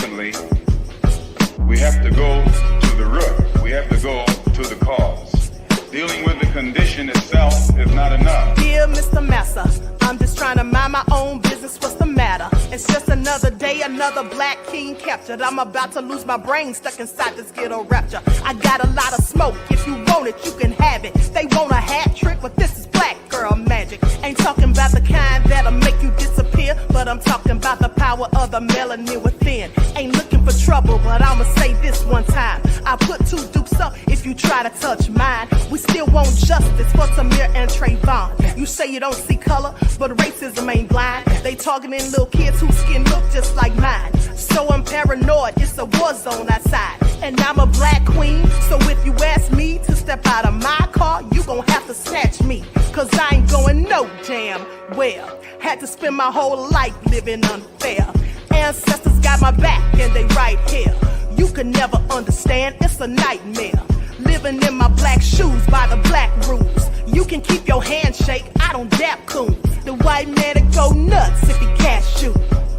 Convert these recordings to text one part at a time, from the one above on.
ultimately, we have to go to the root. We have to go to the cause. Dealing with the condition itself is not enough. Dear Mr. Massa, I'm just trying to mind my own business. What's the matter? It's just another day, another black king captured. I'm about to lose my brain, stuck inside this ghetto rapture. I got a lot of smoke. If you want it, you can have it. They want a hat trick, but this is black girl magic. Ain't talking about the kind that'll make you disappear, but I'm talking about the power of the melanin within. Ain't looking for trouble, but I'ma say this one time. I put two dukes up if you try to touch mine. We still want justice for Samir and Trayvon. You say you don't see color, but racism ain't blind. They targeting little kids whose skin look just like mine. So I'm paranoid, it's a war zone outside. And I'm a black queen, so if you ask me to step out of my car, you gon' have to snatch me. Cause I ain't going no damn well. Had to spend my whole life living unfair. Ancestors got my back and they right here. You can never understand, it's a nightmare. Living in my black shoes by the black rules. You can keep your handshake, I don't dap coons. The white man that go nuts if he cash you.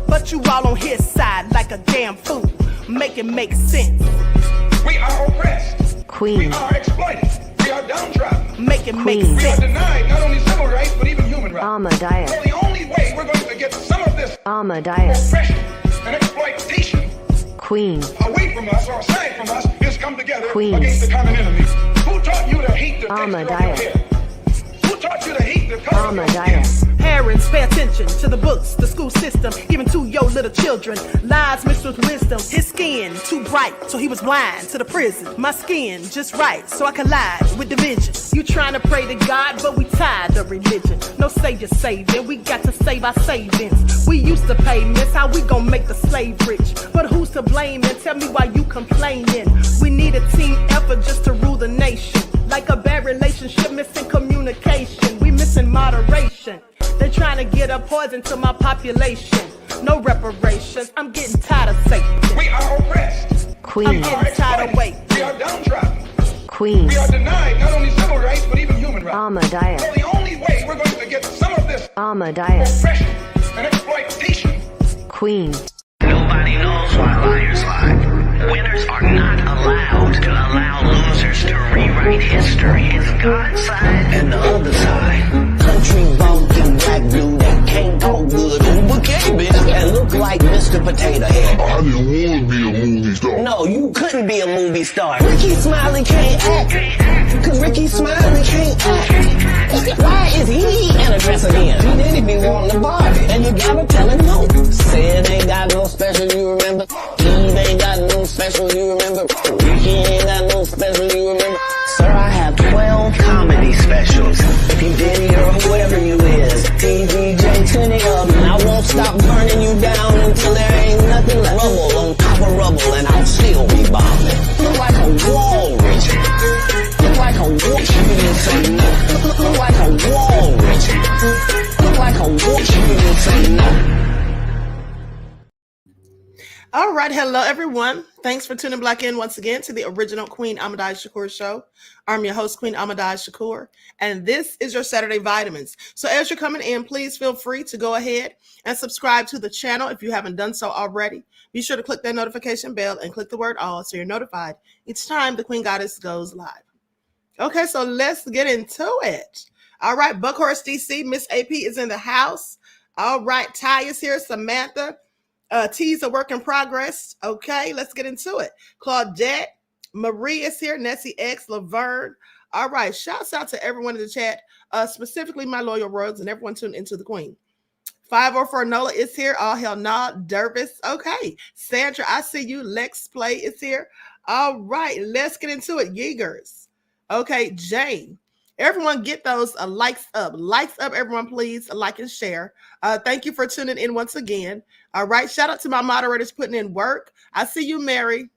But you all on his side like a damn fool. Make it make sense. We are oppressed. Queen. We are exploited. We are downtrodden. Make it make Queen. We are sense. denied not only civil rights, but even human rights. Ahmadiyyah. So the only way we're going to get some of this Ahmadiyyah. oppression and exploitation Queen. away from us or aside from us is come together Queens. against the common enemy. Who taught you to hate the texture of your Ahmadiyyah. hair? Who taught you to hate the color of your skin? Ahmadiyyah. Parents, pay attention to the books, the school system, even to your little children. Lies mixed with wisdom. His skin too bright, so he was blind to the prison. My skin just right, so I collide with division. You trying to pray to God, but we tired of religion. No savior saving, we got to save our savings. We used to pay miss, how we gon' make the slave rich? But who's to blame, and tell me why you complaining? We need a team effort just to rule the nation. Like a bad relationship, missing communication. We missing moderation. They're trying to get a poison to my population. No reparations. I'm getting tired of Satan. We are oppressed. I'm Queen. getting tired of waiting. We are downtrodden. Queen. We are denied not only civil rights, but even human rights. Ahmadiyyah. So the only way we're going to get some of this Ahmadiyyah. oppression and exploitation. Queen. Nobody knows why liars lie. Winners are not allowed to allow losers to rewrite history. It's God's side and the other side. Country bumpkin black dude that can't talk good, Uber bitch, and look like Mr. Potato Head. I didn't want to be a movie star. No, you couldn't be a movie star. Ricky Smiley can't act, cause Ricky Smiley can't act. Why is he in a dress again? He didn't be wanting to Barbie, and you gotta tell him no. Sid ain't got no special, you remember? Eve ain't got no special, you remember? Ricky ain't got no special, you remember? Sir, I have 12 comedy specials. If you Diddy or whoever you is, TVJ, 20 of them. I won't stop burning you down until there ain't nothing left. Rubble on top of rubble, and I'll still be bombing. Look like a wall, Richie. Look like a wall. You didn't say no. Look like a wall, Richie. Look like a wall. You didn't say no. All right, hello everyone. Thanks for tuning back in once again to the original Queen Ahmadiyyah Shakur show. I'm your host, Queen Ahmadiyyah Shakur, and this is your Saturday Vitamins. So as you're coming in, please feel free to go ahead and subscribe to the channel if you haven't done so already. Be sure to click that notification bell and click the word all so you're notified each time the Queen Goddess goes live. Okay, so let's get into it. All right, Buckhorst DC, Miss AP is in the house. All right, Ty is here, Samantha. T's a work in progress. Okay, let's get into it. Claudette, Marie is here. Nessie X, Laverne. All right, shouts out to everyone in the chat, specifically my loyal royals and everyone tuned into the Queen. 504 Nola is here. All hell nah. Dervis. Okay. Sandra, I see you. Lex Play is here. All right, let's get into it. Yeagers. Okay, Jane. Everyone get those likes up. Likes up, everyone, please. Like and share. Thank you for tuning in once again. All right. Shout out to my moderators putting in work. I see you, Mary.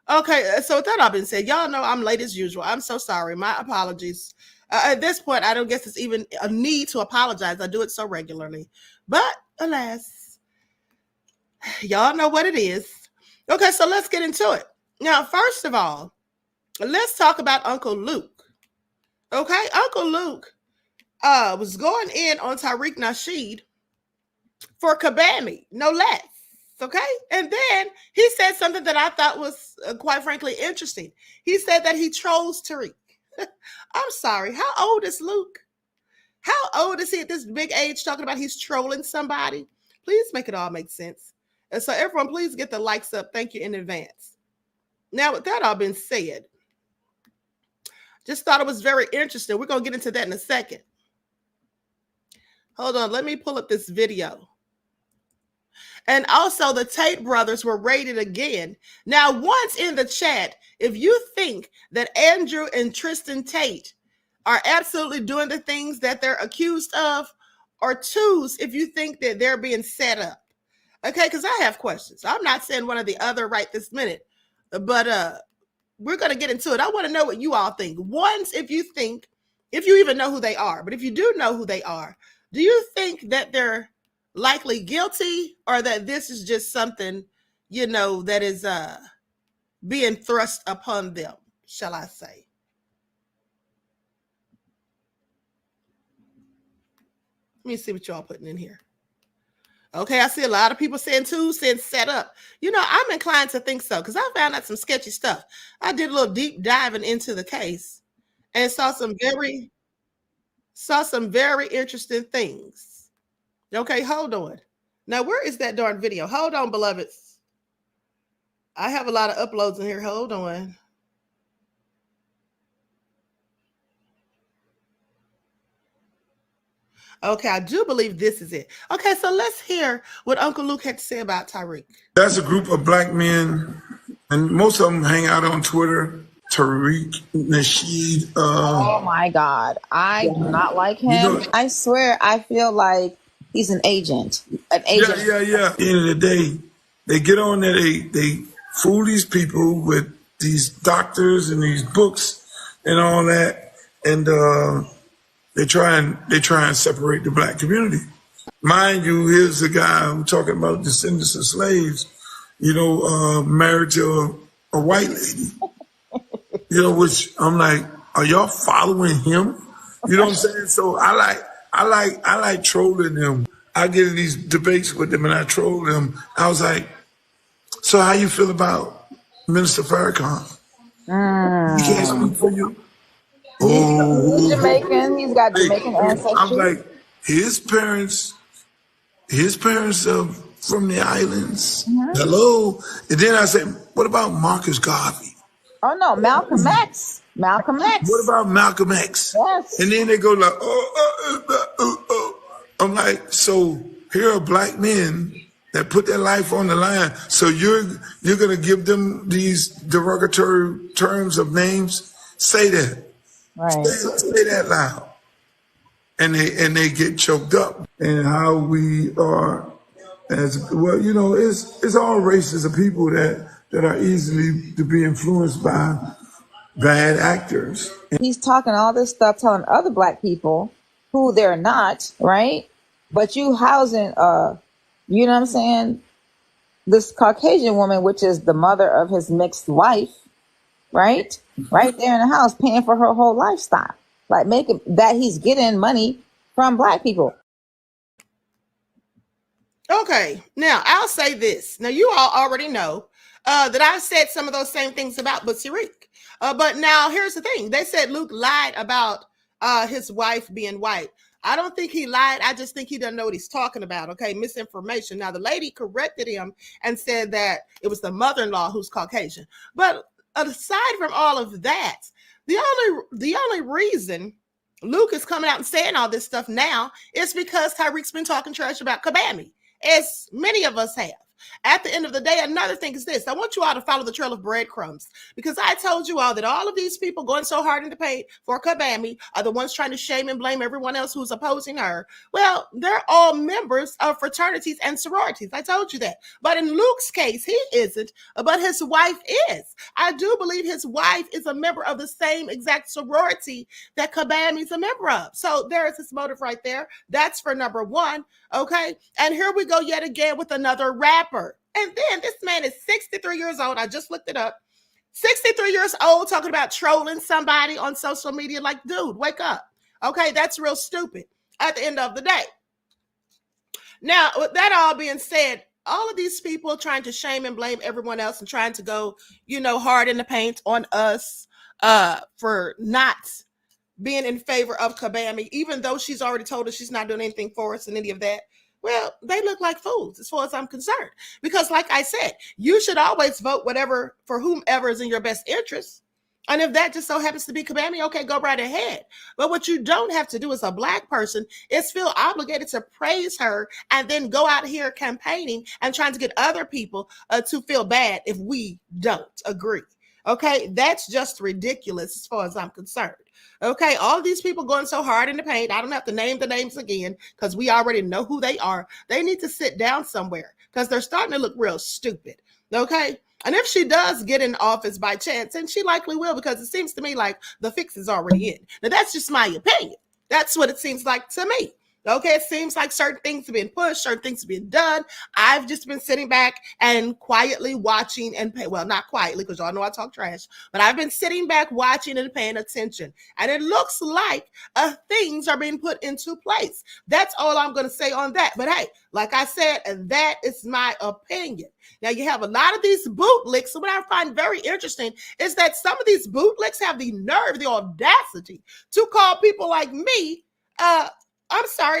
Okay. So with that all been said, y'all know I'm late as usual. I'm so sorry. My apologies. At this point, I don't guess it's even a need to apologize. I do it so regularly. But alas, y'all know what it is. Okay. So let's get into it. Now, first of all, let's talk about Uncle Luke. Okay, Uncle Luke was going in on Tariq Nasheed for Kabami, no less. Okay. And then he said something that I thought was quite frankly interesting. He said that he trolls Tariq. I'm sorry. How old is Luke? How old is he at this big age talking about he's trolling somebody? Please make it all make sense. And so everyone, please get the likes up. Thank you in advance. Now, with that all been said, just thought it was very interesting. We're going to get into that in a second. Hold on. Let me pull up this video. And also the Tate brothers were raided again. Now, once in the chat, if you think that Andrew and Tristan Tate are absolutely doing the things that they're accused of, or twos if you think that they're being set up. Okay, because I have questions. I'm not saying one or the other right this minute, but we're going to get into it. I want to know what you all think. Once, if you even know who they are, but if you do know who they are, do you think that they're likely guilty, or that this is just something, that is being thrust upon them, shall I say? Let me see what y'all putting in here. Okay, I see a lot of people saying too, saying set up. I'm inclined to think so, because I found out some sketchy stuff. I did a little deep diving into the case and saw some very interesting things. Okay, hold on. Now, where is that darn video? Hold on, beloveds. I have a lot of uploads in here. Hold on. Okay, I do believe this is it. Okay, so let's hear what Uncle Luke had to say about Tariq. That's a group of black men, and most of them hang out on Twitter. Tariq Nasheed. Oh my God, I do not like him. I swear, I feel like he's an agent. Yeah. At the end of the day, they get on there, they fool these people with these doctors and these books and all that, and they try and separate the black community. Mind you, here's a guy who talking about descendants of slaves, married to a white lady. Which I'm like, are y'all following him? You know what I'm saying? So I like trolling them. I get in these debates with them and I troll them. I was like, so how you feel about Minister Farrakhan? He can't speak for you. He's Jamaican. He's got Jamaican ancestry. I'm like, his parents are from the islands. Hello. And then I said, what about Marcus Garvey? Oh no, Malcolm X. Malcolm X. What about Malcolm X? Yes. And then they go like, I'm like, so here are black men that put their life on the line. So you're gonna give them these derogatory terms of names? Say that. Right. Say that loud. And they get choked up. And how we are as well, it's all races of people that are easily to be influenced by bad actors. He's talking all this stuff, telling other black people who they're not, right? But you housing, you know what I'm saying? This Caucasian woman, which is the mother of his mixed wife, right? Right there in the house, paying for her whole lifestyle. Like making that he's getting money from black people. Okay, now I'll say this. Now you all already know that I've said some of those same things about Tariq. But now here's the thing. They said Luke lied about his wife being white. I don't think he lied. I just think he doesn't know what he's talking about. Okay, misinformation. Now the lady corrected him and said that it was the mother-in-law who's Caucasian. But aside from all of that, the only reason Luke is coming out and saying all this stuff now is because Tariq's been talking trash about Kabami, as many of us have. At the end of the day, another thing is this. I want you all to follow the trail of breadcrumbs, because I told you all that all of these people going so hard in the paint for Kabami are the ones trying to shame and blame everyone else who's opposing her. Well, they're all members of fraternities and sororities. I told you that. But in Luke's case, he isn't, but his wife is. I do believe his wife is a member of the same exact sorority that Kabami's a member of. So there is his motive right there. That's for number one. Okay. And here we go yet again with another rapper. And then this man is 63 years old. I just looked it up. 63 years old talking about trolling somebody on social media. Like, dude, wake up. Okay, that's real stupid at the end of the day. Now, with that all being said, all of these people trying to shame and blame everyone else and trying to go, hard in the paint on us for not being in favor of Kabami, even though she's already told us she's not doing anything for us and any of that. Well, they look like fools as far as I'm concerned. Because like I said, you should always vote for whomever is in your best interest. And if that just so happens to be Kabami, okay, go right ahead. But what you don't have to do as a Black person is feel obligated to praise her and then go out here campaigning and trying to get other people to feel bad if we don't agree. Okay, that's just ridiculous as far as I'm concerned. Okay, all these people going so hard in the paint, I don't have to name the names again because we already know who they are. They need to sit down somewhere because they're starting to look real stupid. Okay, and if she does get in office by chance, and she likely will, because it seems to me like the fix is already in. Now, that's just my opinion. That's what it seems like to me. Okay, it seems like certain things are being pushed, certain things are being done. I've just been sitting back and quietly watching and not quietly because y'all know I talk trash, but I've been sitting back watching and paying attention. And it looks like things are being put into place. That's all I'm going to say on that. But hey, like I said, that is my opinion. Now, you have a lot of these bootlicks. So what I find very interesting is that some of these bootlicks have the nerve, the audacity to call people like me,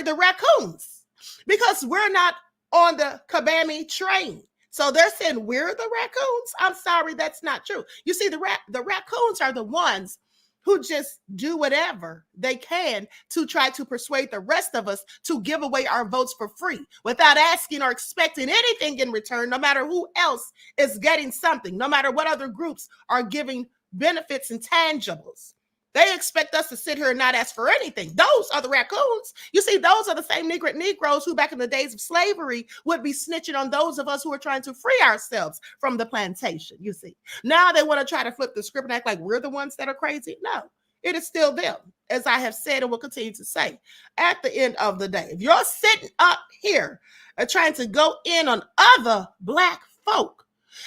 the raccoons, because we're not on the Kabami train. So they're saying we're the raccoons. I'm sorry, that's not true. You see, the raccoons are the ones who just do whatever they can to try to persuade the rest of us to give away our votes for free without asking or expecting anything in return, no matter who else is getting something, no matter what other groups are giving benefits and tangibles. They expect us to sit here and not ask for anything. Those are the raccoons. You see, those are the same Negroes who back in the days of slavery would be snitching on those of us who are trying to free ourselves from the plantation, you see. Now they want to try to flip the script and act like we're the ones that are crazy. No, it is still them, as I have said and will continue to say. At the end of the day, if you're sitting up here trying to go in on other Black folk,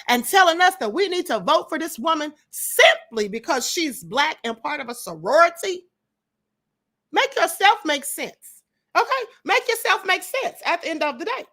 and telling us that we need to vote for this woman simply because she's Black and part of a sorority, make yourself make sense. Okay? Make yourself make sense at the end of the day.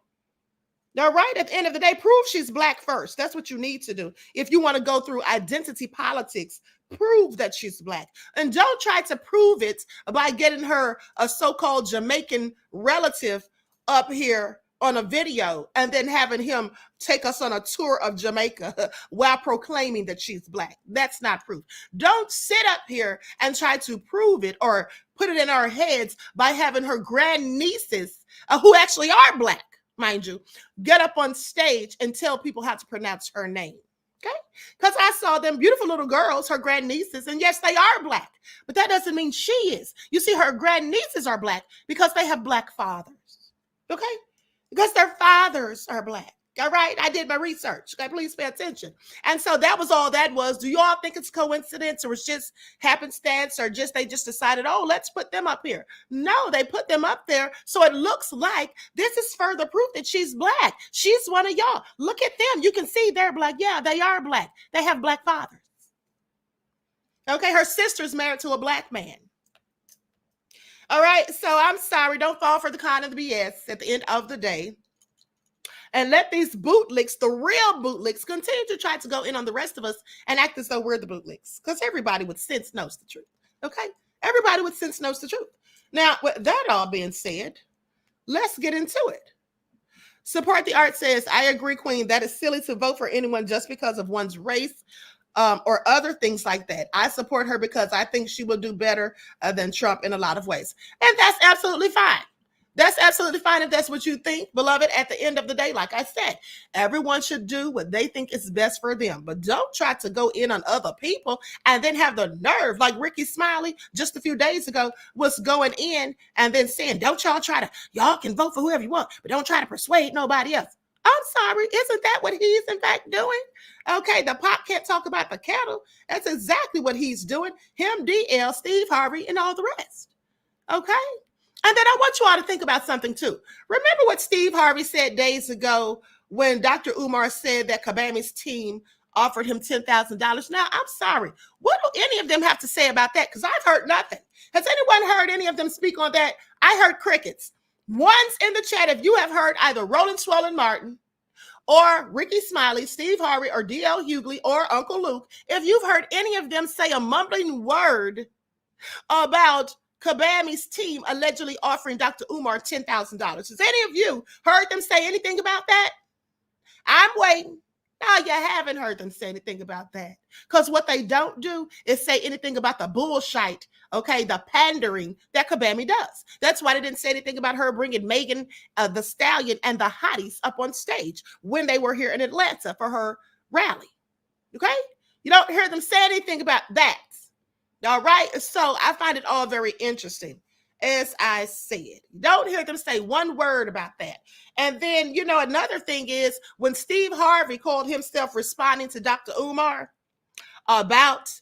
All right? At the end of the day, prove she's Black first. That's what you need to do. If you want to go through identity politics, prove that she's Black. And don't try to prove it by getting her a so-called Jamaican relative up here on a video and then having him take us on a tour of Jamaica while proclaiming that she's Black. That's not proof. Don't sit up here and try to prove it or put it in our heads by having her grandnieces, who actually are Black, mind you, get up on stage and tell people how to pronounce her name. Okay? Because I saw them beautiful little girls, her grandnieces, and yes, they are Black, but that doesn't mean she is. You see, her grandnieces are Black because they have Black fathers. Okay? Because their fathers are Black. All right? I did my research. Okay, please pay attention. And so that was all that was. Do you all think it's coincidence or it's just happenstance or they just decided, oh, let's put them up here? No, they put them up there so it looks like this is further proof that she's Black. She's one of y'all. Look at them. You can see they're Black. Yeah, they are Black. They have Black fathers. Okay, her sister's married to a Black man. All right, so I'm sorry. Don't fall for the con of the BS at the end of the day. And let these bootlicks, the real bootlicks, continue to try to go in on the rest of us and act as though we're the bootlicks. Because everybody with sense knows the truth. Okay? Everybody with sense knows the truth. Now, with that all being said, let's get into it. Support the Art says, I agree, Queen. That is silly to vote for anyone just because of one's race. Or other things like that. I support her because I think she will do better than Trump in a lot of ways. And that's absolutely fine. That's absolutely fine if that's what you think, beloved. At the end of the day, like I said, everyone should do what they think is best for them. But don't try to go in on other people and then have the nerve, like Ricky Smiley just a few days ago was going in and then saying, don't y'all y'all can vote for whoever you want, but don't try to persuade nobody else. I'm sorry, isn't that what he's in fact doing? Okay, the pop can't talk about the kettle. That's exactly what he's doing. Him, DL, Steve Harvey, and all the rest. Okay? And then I want you all to think about something too. Remember what Steve Harvey said days ago when Dr. Umar said that Kabami's team offered him $10,000. Now, I'm sorry. What do any of them have to say about that? Because I've heard nothing. Has anyone heard any of them speak on that? I heard crickets. Once in the chat, if you have heard either Roland Swollen Martin or Ricky Smiley, Steve Harvey, or D.L. Hughley, or Uncle Luke, if you've heard any of them say a mumbling word about Kabami's team allegedly offering Dr. Umar $10,000. Has any of you heard them say anything about that? I'm waiting. No, you haven't heard them say anything about that. Because what they don't do is say anything about the bullshit, okay, the pandering that Kabami does. That's why they didn't say anything about her bringing Megan the Stallion and the Hotties up on stage when they were here in Atlanta for her rally, okay? You don't hear them say anything about that, all right? So I find it all very interesting. As I said, you don't hear them say one word about that. And then, you know, another thing is when Steve Harvey called himself responding to Dr. Umar about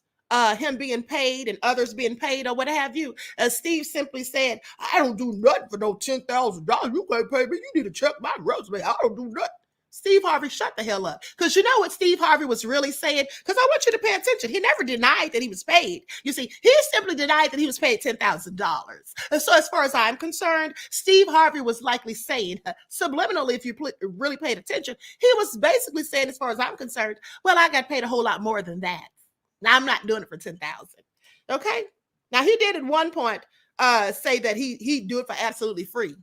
him being paid and others being paid or what have you, Steve simply said, I don't do nothing for no $10,000. You can't pay me. You need to check my resume. I don't do nothing. Steve Harvey, shut the hell up. Because you know what Steve Harvey was really saying? Because I want you to pay attention. He never denied that he was paid. You see, he simply denied that he was paid $10,000. And so as far as I'm concerned, Steve Harvey was likely saying, subliminally, if you really paid attention, he was basically saying, as far as I'm concerned, well, I got paid a whole lot more than that. Now, I'm not doing it for $10,000. Okay? Now, he did at one point say that he'd do it for absolutely free.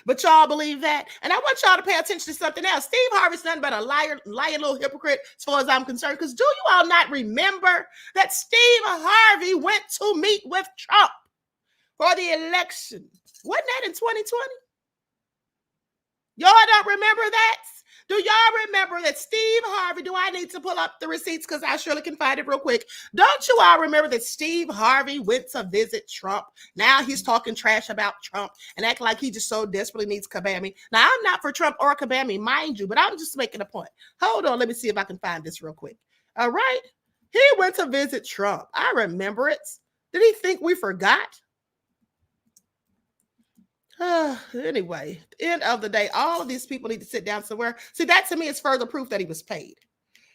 But y'all believe that? And I want y'all to pay attention to something else. Steve Harvey's nothing but a lying little hypocrite as far as I'm concerned. Because do you all not remember that Steve Harvey went to meet with Trump for the election? Wasn't that in 2020? Y'all don't remember that? Do y'all remember that Steve Harvey, do I need to pull up the receipts because I surely can find it real quick. Don't you all remember that Steve Harvey went to visit Trump? Now he's talking trash about Trump and act like he just so desperately needs Kabami. Now I'm not for Trump or Kabami, mind you, but I'm just making a point. Hold on, let me see if I can find this real quick. All right. He went to visit Trump. I remember it. Did he think we forgot? Anyway, at the end of the day, all of these people need to sit down somewhere. See, that to me is further proof that he was paid.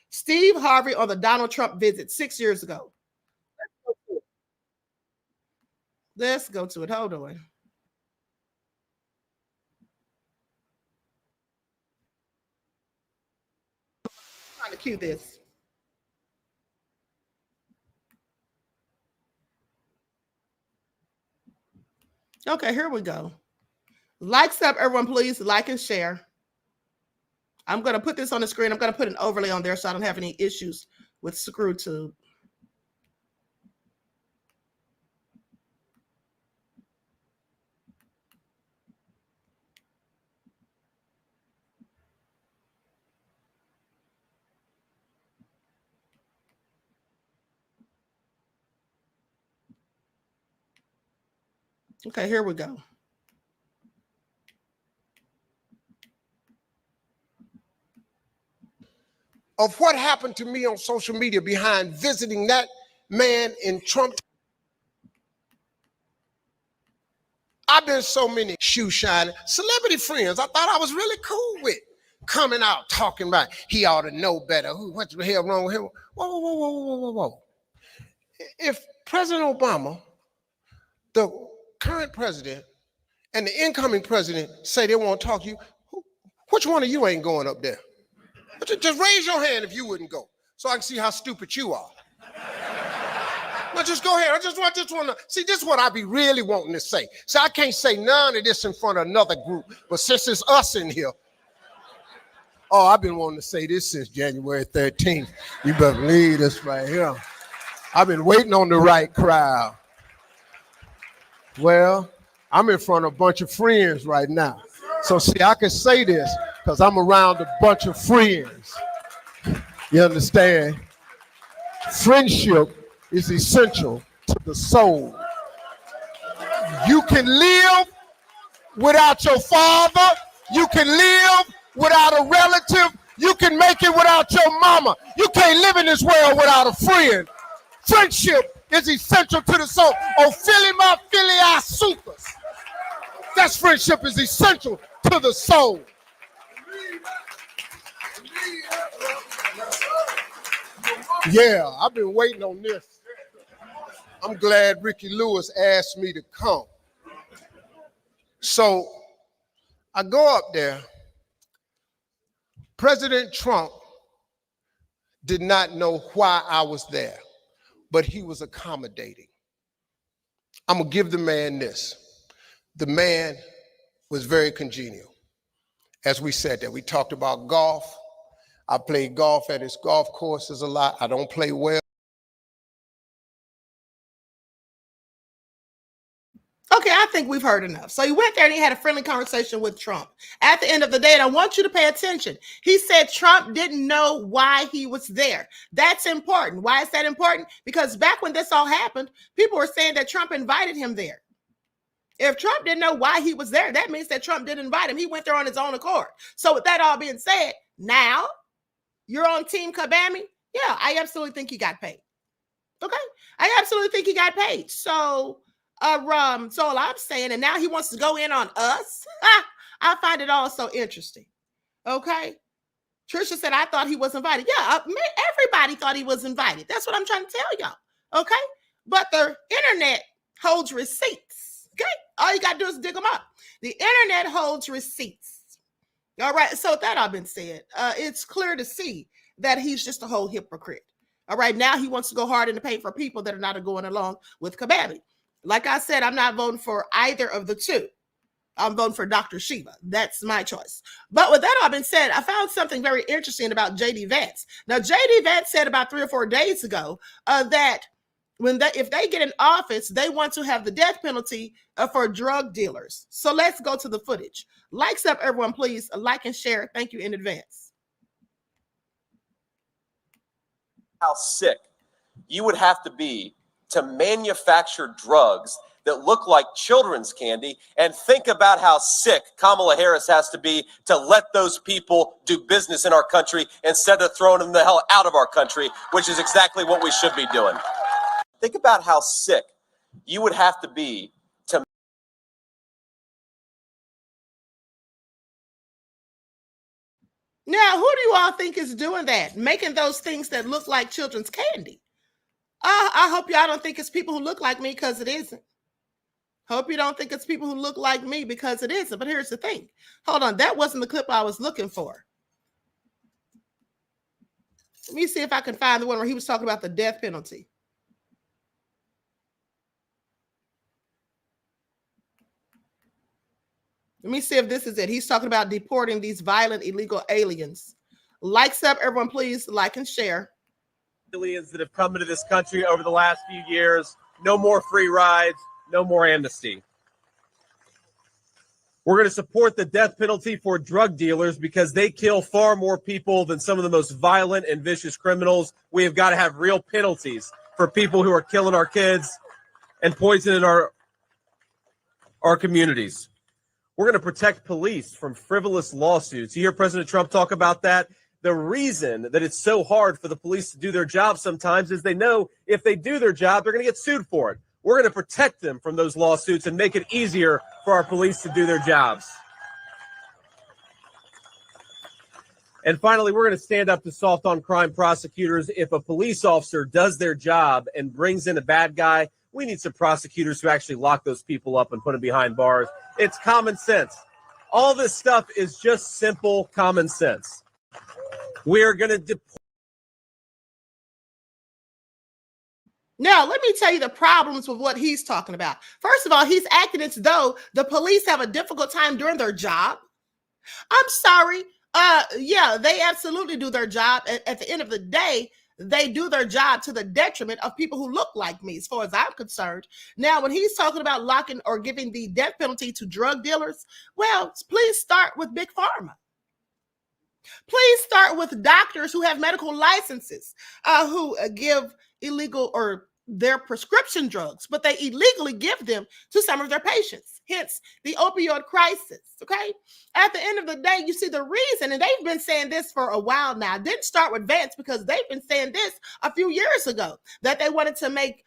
Steve Harvey on the Donald Trump visit 6 years ago. Let's go to it. Hold on. I'm trying to cue this. Okay, here we go. Likes up, everyone, please. Like and share. I'm going to put this on the screen. I'm going to put an overlay on there so I don't have any issues with ScrewTube. Okay, here we go. Of what happened to me on social media behind visiting that man in Trump. I've been so many shoe shining celebrity friends I thought I was really cool with coming out talking about he ought to know better. What the hell wrong with him? Whoa, whoa, whoa, whoa, whoa, whoa. If President Obama, the current president, and the incoming president say they want to talk to you, which one of you ain't going up there? Just raise your hand if you wouldn't go, so I can see how stupid you are. No, just go ahead. I just want to see. This is what I be really wanting to say. So I can't say none of this in front of another group, but since it's us in here, oh, I've been wanting to say this since January 13th. You better believe this right here. I've been waiting on the right crowd. Well, I'm in front of a bunch of friends right now, so see, I can say this because I'm around a bunch of friends. You understand? Friendship is essential to the soul. You can live without your father. You can live without a relative. You can make it without your mama. You can't live in this world without a friend. Friendship is essential to the soul. Oh, Ahmadiyyah. That's friendship is essential to the soul. Yeah, I've been waiting on this. I'm glad Ricky Lewis asked me to come. So I go up there President Trump did not know why I was there, but he was accommodating. I'm gonna give the man this. The man was very congenial. As we said that, we talked about golf. I played golf at his golf courses a lot. I don't play well. Okay, I think we've heard enough. So he went there and he had a friendly conversation with Trump. At the end of the day, and I want you to pay attention, he said Trump didn't know why he was there. That's important. Why is that important? Because back when this all happened, people were saying that Trump invited him there. If Trump didn't know why he was there, that means that Trump didn't invite him. He went there on his own accord. So with that all being said, now you're on Team Kabami? Yeah, I absolutely think he got paid. Okay? I absolutely think he got paid. So all I'm saying, and now he wants to go in on us. I find it all so interesting. Okay? Trisha said, I thought he was invited. Yeah, everybody thought he was invited. That's what I'm trying to tell y'all. Okay? But the internet holds receipts. Okay? All you got to do is dig them up. The internet holds receipts. All right? So with that all been said, it's clear to see that he's just a whole hypocrite. All right? Now he wants to go hard in the paint for people that are not going along with Kabami. Like I said, I'm not voting for either of the two. I'm voting for Dr. Shiva. That's my choice. But with that all been said, I found something very interesting about J.D. Vance. Now, J.D. Vance said about 3 or 4 days ago that if they get in office, they want to have the death penalty for drug dealers. So let's go to the footage. Likes up, everyone, please. Like and share. Thank you in advance. How sick you would have to be to manufacture drugs that look like children's candy, and think about how sick Kamala Harris has to be to let those people do business in our country instead of throwing them the hell out of our country, which is exactly what we should be doing. Think about how sick you would have to be to. Now, who do you all think is doing that? Making those things that look like children's candy? I hope y'all don't think it's people who look like me, because it isn't. Hope you don't think it's people who look like me, because it isn't. But here's the thing. Hold on. That wasn't the clip I was looking for. Let me see if I can find the one where he was talking about the death penalty. Let me see if this is it. He's talking about deporting these violent illegal aliens. Likes up, everyone, please. Like and share. Aliens that have come into this country over the last few years. No more free rides, no more amnesty. We're going to support the death penalty for drug dealers because they kill far more people than some of the most violent and vicious criminals. We have got to have real penalties for people who are killing our kids and poisoning our communities. We're going to protect police from frivolous lawsuits. You hear President Trump talk about that. The reason that it's so hard for the police to do their job sometimes is they know if they do their job, they're going to get sued for it. We're going to protect them from those lawsuits and make it easier for our police to do their jobs. And finally, we're going to stand up to soft on crime prosecutors. If a police officer does their job and brings in a bad guy, we need some prosecutors who actually lock those people up and put them behind bars. It's common sense. All this stuff is just simple common sense. We are going to deport. Now, let me tell you the problems with what he's talking about. First of all, he's acting as though the police have a difficult time doing their job. I'm sorry. Yeah, they absolutely do their job. At the end of the day, they do their job to the detriment of people who look like me, as far as I'm concerned. Now, when he's talking about locking or giving the death penalty to drug dealers, well, please start with Big Pharma. Please start with doctors who have medical licenses, who give illegal or their prescription drugs, but they illegally give them to some of their patients. Hence the opioid crisis. Okay. At the end of the day, you see the reason, and they've been saying this for a while now. It didn't start with Vance, because they've been saying this a few years ago, that they wanted to make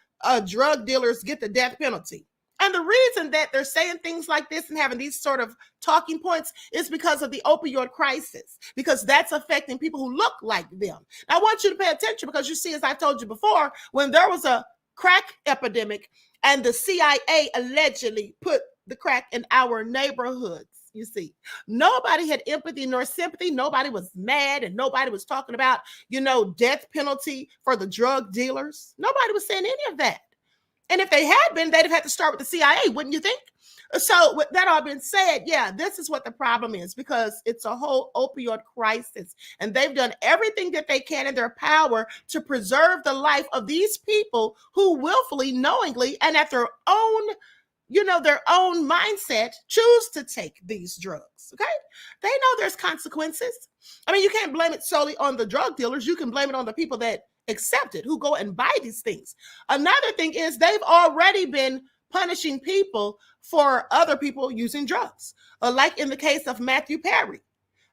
drug dealers get the death penalty. And the reason that they're saying things like this and having these sort of talking points is because of the opioid crisis, because that's affecting people who look like them. I want you to pay attention, because you see, as I told you before, when there was a crack epidemic and the CIA allegedly put the crack in our neighborhoods, you see. Nobody had empathy nor sympathy. Nobody was mad, and nobody was talking about, death penalty for the drug dealers. Nobody was saying any of that. And if they had been, they'd have had to start with the CIA, wouldn't you think? So with that all being said, yeah, this is what the problem is, because it's a whole opioid crisis, and they've done everything that they can in their power to preserve the life of these people who willfully, knowingly, and at their own, their own mindset choose to take these drugs. Okay. They know there's consequences. I mean, you can't blame it solely on the drug dealers. You can blame it on the people that accept it, who go and buy these things. Another thing is they've already been punishing people for other people using drugs. Like in the case of Matthew Perry,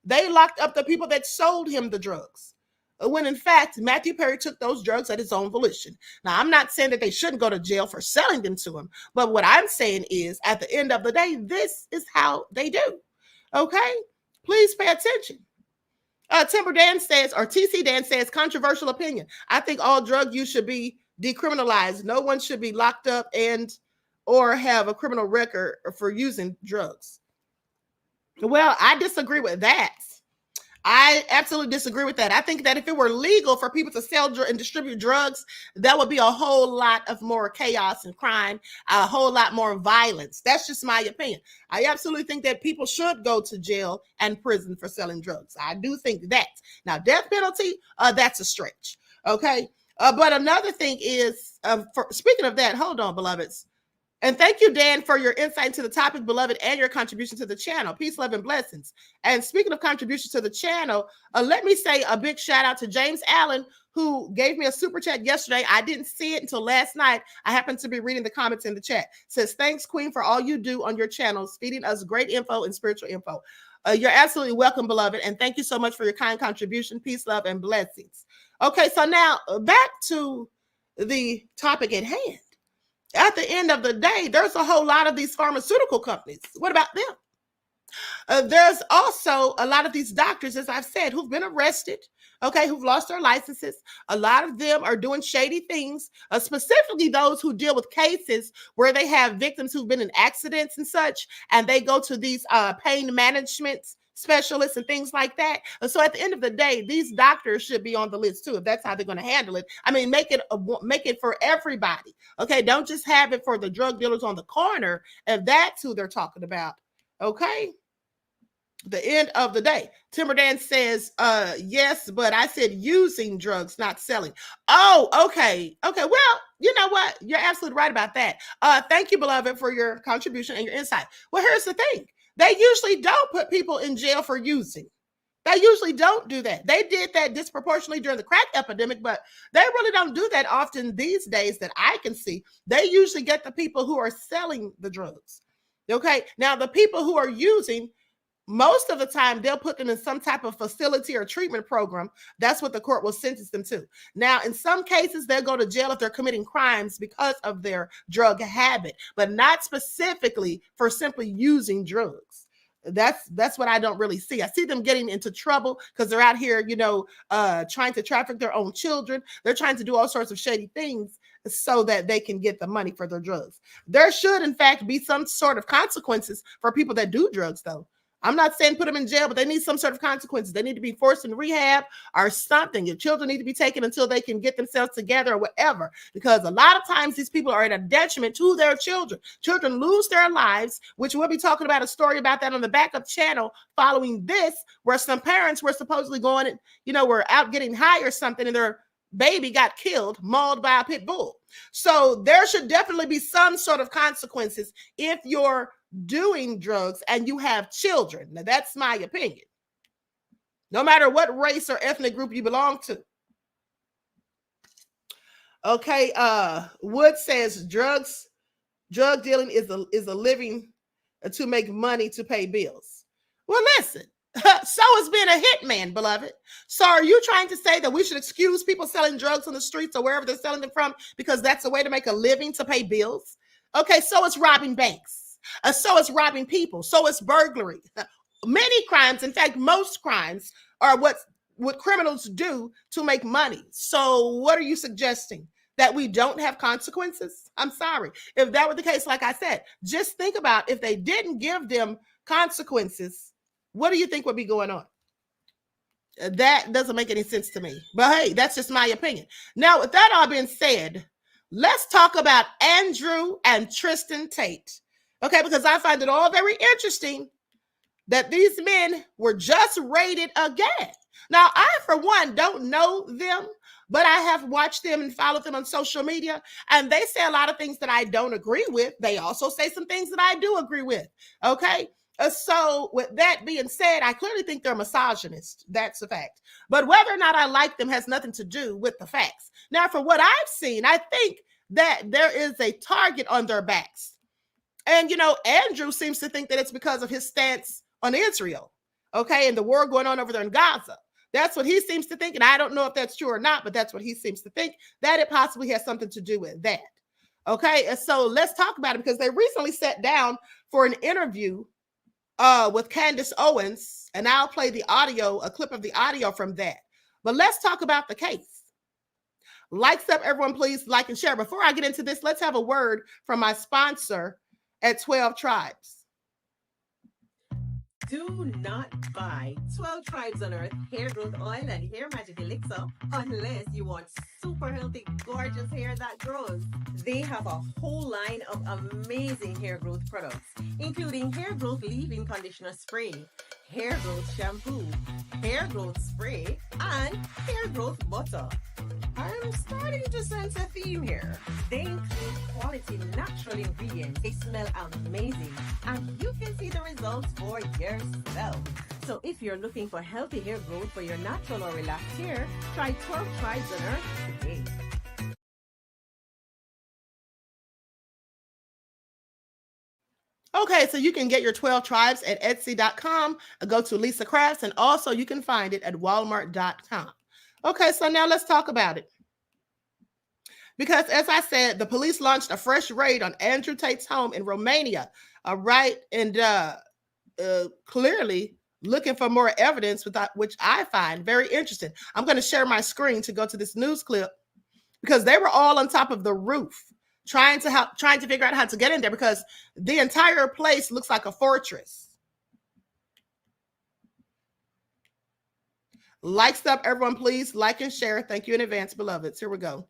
they locked up the people that sold him the drugs, when in fact, Matthew Perry took those drugs at his own volition. Now, I'm not saying that they shouldn't go to jail for selling them to him, but what I'm saying is, at the end of the day, this is how they do. Okay? Please pay attention. Timber Dan says, or TC Dan says, controversial opinion. I think all drug use should be decriminalized. No one should be locked up or have a criminal record for using drugs. Well, I disagree with that. I absolutely disagree with that. I think that if it were legal for people to sell and distribute drugs, that would be a whole lot of more chaos and crime, a whole lot more violence. That's just my opinion. I absolutely think that people should go to jail and prison for selling drugs. I do think that. Now, death penalty, that's a stretch. Okay. But another thing is, speaking of that, hold on, beloveds. And thank you, Dan, for your insight into the topic, beloved, and your contribution to the channel. Peace, love, and blessings. And speaking of contributions to the channel, let me say a big shout out to James Allen, who gave me a super chat yesterday. I didn't see it until last night. I happened to be reading the comments in the chat. Says, thanks, Queen, for all you do on your channels, feeding us great info and spiritual info. You're absolutely welcome, beloved. And thank you so much for your kind contribution. Peace, love, and blessings. Okay, so now back to the topic at hand. At the end of the day, there's a whole lot of these pharmaceutical companies. What about them? There's also a lot of these doctors, as I've said, who've been arrested, okay, who've lost their licenses. A lot of them are doing shady things, specifically those who deal with cases where they have victims who've been in accidents and such, and they go to these pain management specialists and things like that. And so at the end of the day, these doctors should be on the list too, if that's how they're going to handle it. I mean, make it for everybody. Okay, don't just have it for the drug dealers on the corner, if that's who they're talking about. Okay. The end of the day. Timber Dan says, yes, but I said using drugs, not selling. Oh, okay. Okay. Well, you know what? You're absolutely right about that. Thank you, beloved, for your contribution and your insight. Well, here's the thing. They usually don't put people in jail for using. They usually don't do that. They did that disproportionately during the crack epidemic, but they really don't do that often these days that I can see. They usually get the people who are selling the drugs. Okay. Now, the people who are using, most of the time, they'll put them in some type of facility or treatment program. That's what the court will sentence them to. Now, in some cases, they'll go to jail if they're committing crimes because of their drug habit, but not specifically for simply using drugs. That's what I don't really see. I see them getting into trouble because they're out here, trying to traffic their own children. They're trying to do all sorts of shady things so that they can get the money for their drugs. There should, in fact, be some sort of consequences for people that do drugs, though. I'm not saying put them in jail, but they need some sort of consequences. They need to be forced in rehab or something. Your children need to be taken until they can get themselves together or whatever. Because a lot of times these people are at a detriment to their children. Children lose their lives, which we'll be talking about a story about that on the backup channel following this, where some parents were supposedly going and, were out getting high or something, and their baby got killed, mauled by a pit bull. So there should definitely be some sort of consequences if you're doing drugs and you have children. Now, that's my opinion. No matter what race or ethnic group you belong to. Okay, Wood says drug dealing is a living to make money to pay bills. Well, listen, so is being a hitman, beloved. So are you trying to say that we should excuse people selling drugs on the streets or wherever they're selling them from because that's a way to make a living to pay bills? Okay, so it's robbing banks. So it's robbing people. So it's burglary. Many crimes, in fact, most crimes are what criminals do to make money. So what are you suggesting? That we don't have consequences? I'm sorry. If that were the case, like I said, just think about if they didn't give them consequences, what do you think would be going on? That doesn't make any sense to me. But hey, that's just my opinion. Now, with that all being said, let's talk about Andrew and Tristan Tate. Okay, because I find it all very interesting that these men were just raided again. Now, I, for one, don't know them, but I have watched them and followed them on social media, and they say a lot of things that I don't agree with. They also say some things that I do agree with. Okay. So with that being said, I clearly think they're misogynist. That's a fact. But whether or not I like them has nothing to do with the facts. Now, for what I've seen, I think that there is a target on their backs. And, you know, Andrew seems to think that it's because of his stance on Israel, okay, and the war going on over there in Gaza. That's what he seems to think. And I don't know if that's true or not, but that's what he seems to think, that it possibly has something to do with that. Okay, and so let's talk about it, because they recently sat down for an interview with Candace Owens, and I'll play the audio, a clip of the audio from that. But let's talk about the case. Likes up, everyone, please like and share. Before I get into this, let's have a word from my sponsor at 12 Tribes. Do not buy 12 Tribes on Earth hair growth oil and hair magic elixir unless you want super healthy, gorgeous hair that grows. They have a whole line of amazing hair growth products, including hair growth leave-in conditioner spray, hair growth shampoo, hair growth spray, and hair growth butter. I'm starting to sense a theme here. They include quality natural ingredients. They smell amazing, and you can see the results for yourself. So if you're looking for healthy hair growth for your natural or relaxed hair, try 12 Tribes on Earth today. Okay, so you can get your 12 Tribes at Etsy.com, go to Lisa Crafts, and also you can find it at Walmart.com. Okay, so now let's talk about it. Because as I said, the police launched a fresh raid on Andrew Tate's home in Romania, right? And clearly looking for more evidence, which I find very interesting. I'm going to share my screen to go to this news clip, because they were all on top of the roof trying to figure out how to get in there, because the entire place looks like a fortress. Likes up, everyone, please like and share. Thank you in advance, beloveds. Here we go.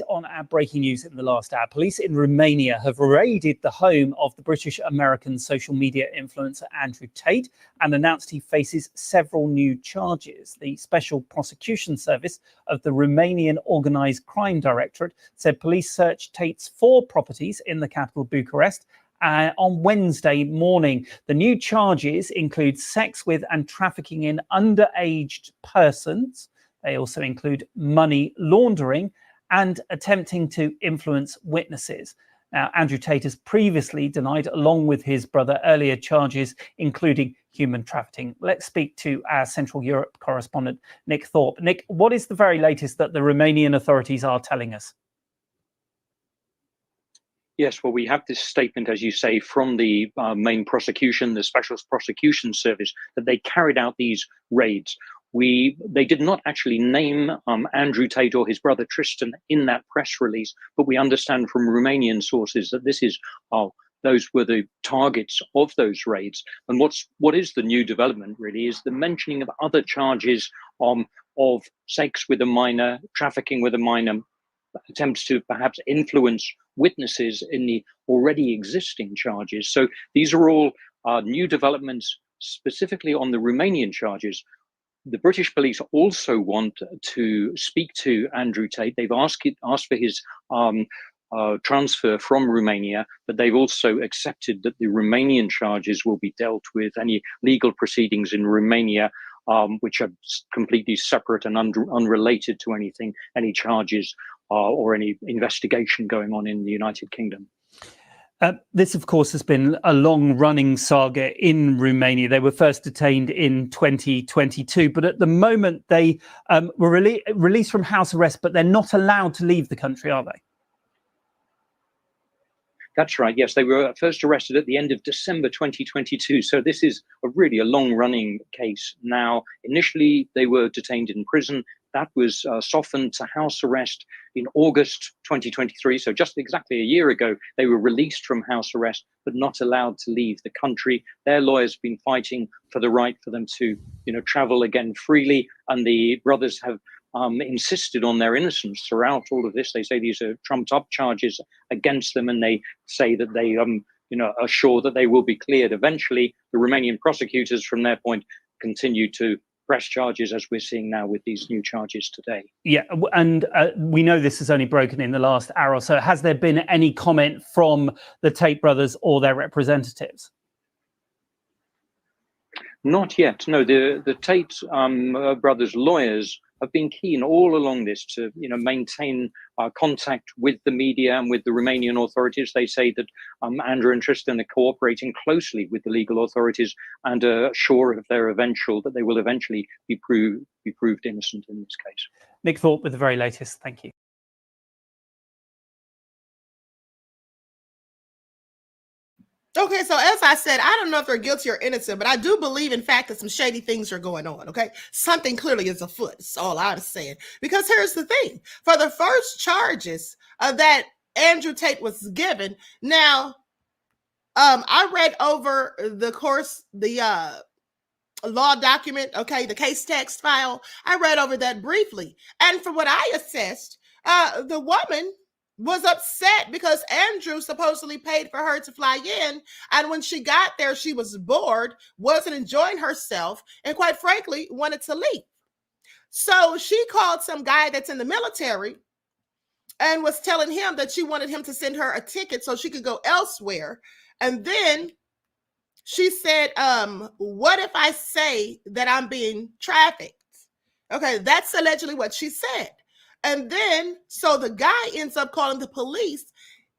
On our breaking news in the last hour, police in Romania have raided the home of the British-American social media influencer Andrew Tate and announced he faces several new charges. The Special Prosecution Service of the Romanian Organised Crime Directorate said police searched Tate's 4 properties in the capital, Bucharest, on Wednesday morning. The new charges include sex with and trafficking in underage persons. They also include money laundering and attempting to influence witnesses. Now, Andrew Tate has previously denied, along with his brother, earlier charges, including human trafficking. Let's speak to our Central Europe correspondent, Nick Thorpe. Nick, what is the very latest that the Romanian authorities are telling us? Yes, well, we have this statement, as you say, from the main prosecution, the Special Prosecution Service, that they carried out these raids. They did not actually name Andrew Tate or his brother Tristan in that press release, but we understand from Romanian sources that those were the targets of those raids. And what is the new development really is the mentioning of other charges of sex with a minor, trafficking with a minor, attempts to perhaps influence witnesses in the already existing charges. So these are all new developments specifically on the Romanian charges. The British police also want to speak to Andrew Tate. They've asked for his transfer from Romania, but they've also accepted that the Romanian charges will be dealt with, any legal proceedings in Romania, which are completely separate and unrelated to any charges or any investigation going on in the United Kingdom. This, of course, has been a long-running saga in Romania. They were first detained in 2022, but at the moment they were released from house arrest, but they're not allowed to leave the country, are they? That's right. Yes, they were first arrested at the end of December 2022. So this is really a long-running case now. Initially, they were detained in prison, That was softened to house arrest in August 2023. So just exactly a year ago, they were released from house arrest, but not allowed to leave the country. Their lawyers have been fighting for the right for them to, travel again freely. And the brothers have insisted on their innocence throughout all of this. They say these are trumped up charges against them, and they say that they, are sure that they will be cleared eventually. The Romanian prosecutors, from their point, continue to press charges, as we're seeing now with these new charges today. Yeah, and we know this has only broken in the last hour or so. Has there been any comment from the Tate brothers or their representatives? Not yet. No, the Tate brothers' lawyers have been keen all along this to, maintain contact with the media and with the Romanian authorities. They say that Andrew and Tristan are cooperating closely with the legal authorities and are sure of that they will eventually be proved innocent in this case. Nick Thorpe with the very latest. Thank you. Okay, so as I said, I don't know if they're guilty or innocent, but I do believe, in fact, that some shady things are going on, okay? Something clearly is afoot. That's all I'm saying. Because here's the thing. For the first charges that Andrew Tate was given, now, I read over the law document, okay, the case text file. I read over that briefly. And from what I assessed, the woman was upset because Andrew supposedly paid for her to fly in. And when she got there, she was bored, wasn't enjoying herself, and quite frankly, wanted to leave. So she called some guy that's in the military and was telling him that she wanted him to send her a ticket so she could go elsewhere. And then she said, what if I say that I'm being trafficked? Okay, that's allegedly what she said. And then, so the guy ends up calling the police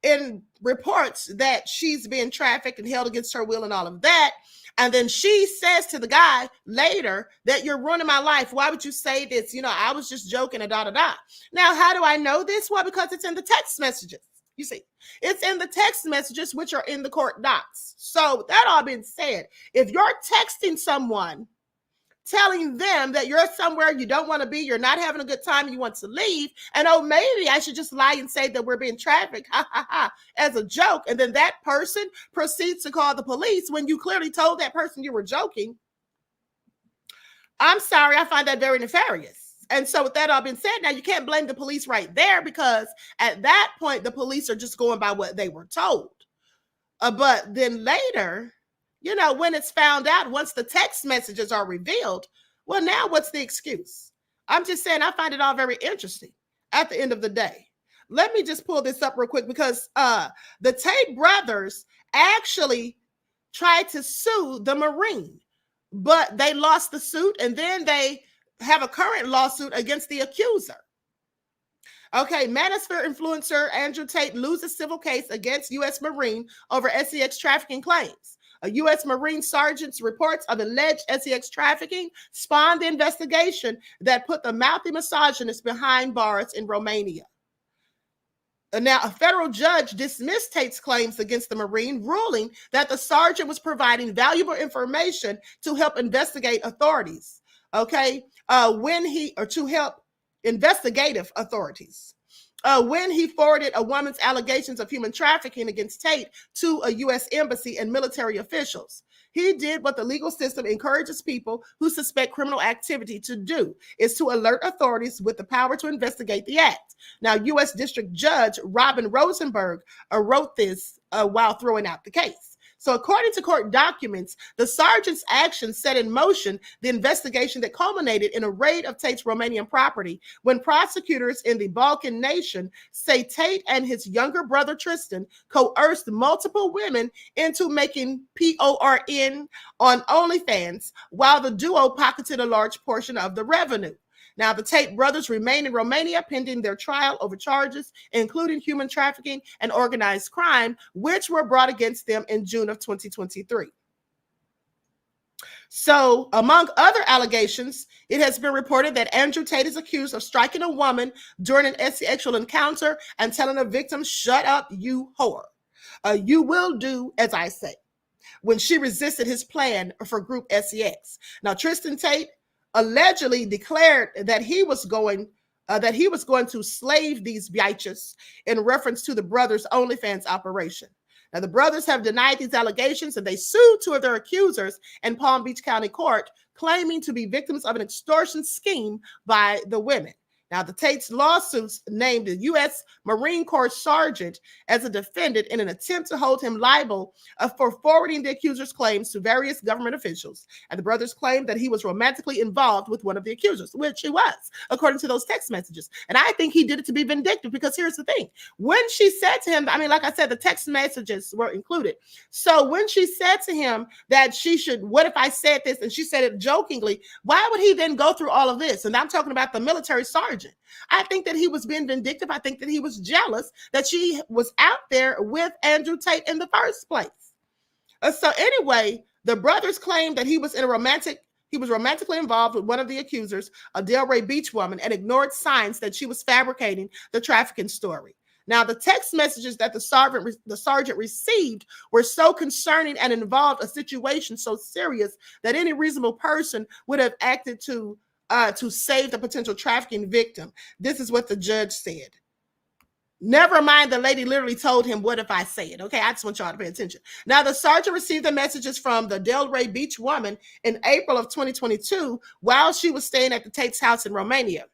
and reports that she's being trafficked and held against her will and all of that. And then she says to the guy later that you're ruining my life. Why would you say this? I was just joking and da-da-da. Now, how do I know this? Well, because it's in the text messages. You see, it's in the text messages, which are in the court docs. So that all being said, if you're texting someone, telling them that you're somewhere you don't want to be, you're not having a good time, you want to leave, and maybe I should just lie and say that we're being trafficked, as a joke, and then that person proceeds to call the police when you clearly told that person you were joking. I'm sorry, I find that very nefarious. And so with that all being said, now you can't blame the police right there, because at that point, the police are just going by what they were told. But then later, when it's found out, once the text messages are revealed, well, now what's the excuse? I'm just saying, I find it all very interesting at the end of the day. Let me just pull this up real quick, because the Tate brothers actually tried to sue the Marine, but they lost the suit, and then they have a current lawsuit against the accuser. Okay, Manosphere influencer Andrew Tate loses civil case against U.S. Marine over SEX trafficking claims. A U.S. Marine sergeant's reports of alleged SEX trafficking spawned the investigation that put the mouthy misogynist behind bars in Romania. Now, a federal judge dismissed Tate's claims against the Marine, ruling that the sergeant was providing valuable information to help investigate authorities. Okay, to help investigative authorities. When he forwarded a woman's allegations of human trafficking against Tate to a U.S. embassy and military officials. He did what the legal system encourages people who suspect criminal activity to do, is to alert authorities with the power to investigate the act. Now, U.S. District Judge Robin Rosenberg wrote this while throwing out the case. So according to court documents, the sergeant's actions set in motion the investigation that culminated in a raid of Tate's Romanian property when prosecutors in the Balkan nation say Tate and his younger brother Tristan coerced multiple women into making PORN on OnlyFans, while the duo pocketed a large portion of the revenue. Now, the Tate brothers remain in Romania pending their trial over charges, including human trafficking and organized crime, which were brought against them in June of 2023. So, among other allegations, it has been reported that Andrew Tate is accused of striking a woman during an sexual encounter and telling a victim, "Shut up, you whore. You will do as I say," when she resisted his plan for group SEX. Now, Tristan Tate allegedly declared that he was going to slave these bitches in reference to the brothers' OnlyFans operation. Now, the brothers have denied these allegations, and they sued two of their accusers in Palm Beach County Court, claiming to be victims of an extortion scheme by the women. Now, the Tate's lawsuits named the U.S. Marine Corps sergeant as a defendant in an attempt to hold him liable for forwarding the accuser's claims to various government officials. And the brothers claimed that he was romantically involved with one of the accusers, which he was, according to those text messages. And I think he did it to be vindictive, because here's the thing. When she said to him, I mean, like I said, the text messages were included. So when she said to him that she should, what if I said this? And she said it jokingly, why would he then go through all of this? And I'm talking about the military sergeant. I think that he was being vindictive. I think that he was jealous that she was out there with Andrew Tate in the first place. So anyway, the brothers claimed that he was romantically involved with one of the accusers, a Delray Beach woman, and ignored signs that she was fabricating the trafficking story. Now, the text messages that the sergeant received were so concerning and involved a situation so serious that any reasonable person would have acted to save the potential trafficking victim. This is what the judge said. Never mind, the lady literally told him, what if I say it? Okay, I just want y'all to pay attention. Now, the sergeant received the messages from the Delray Beach woman in April of 2022 while she was staying at the Tate's house in Romania.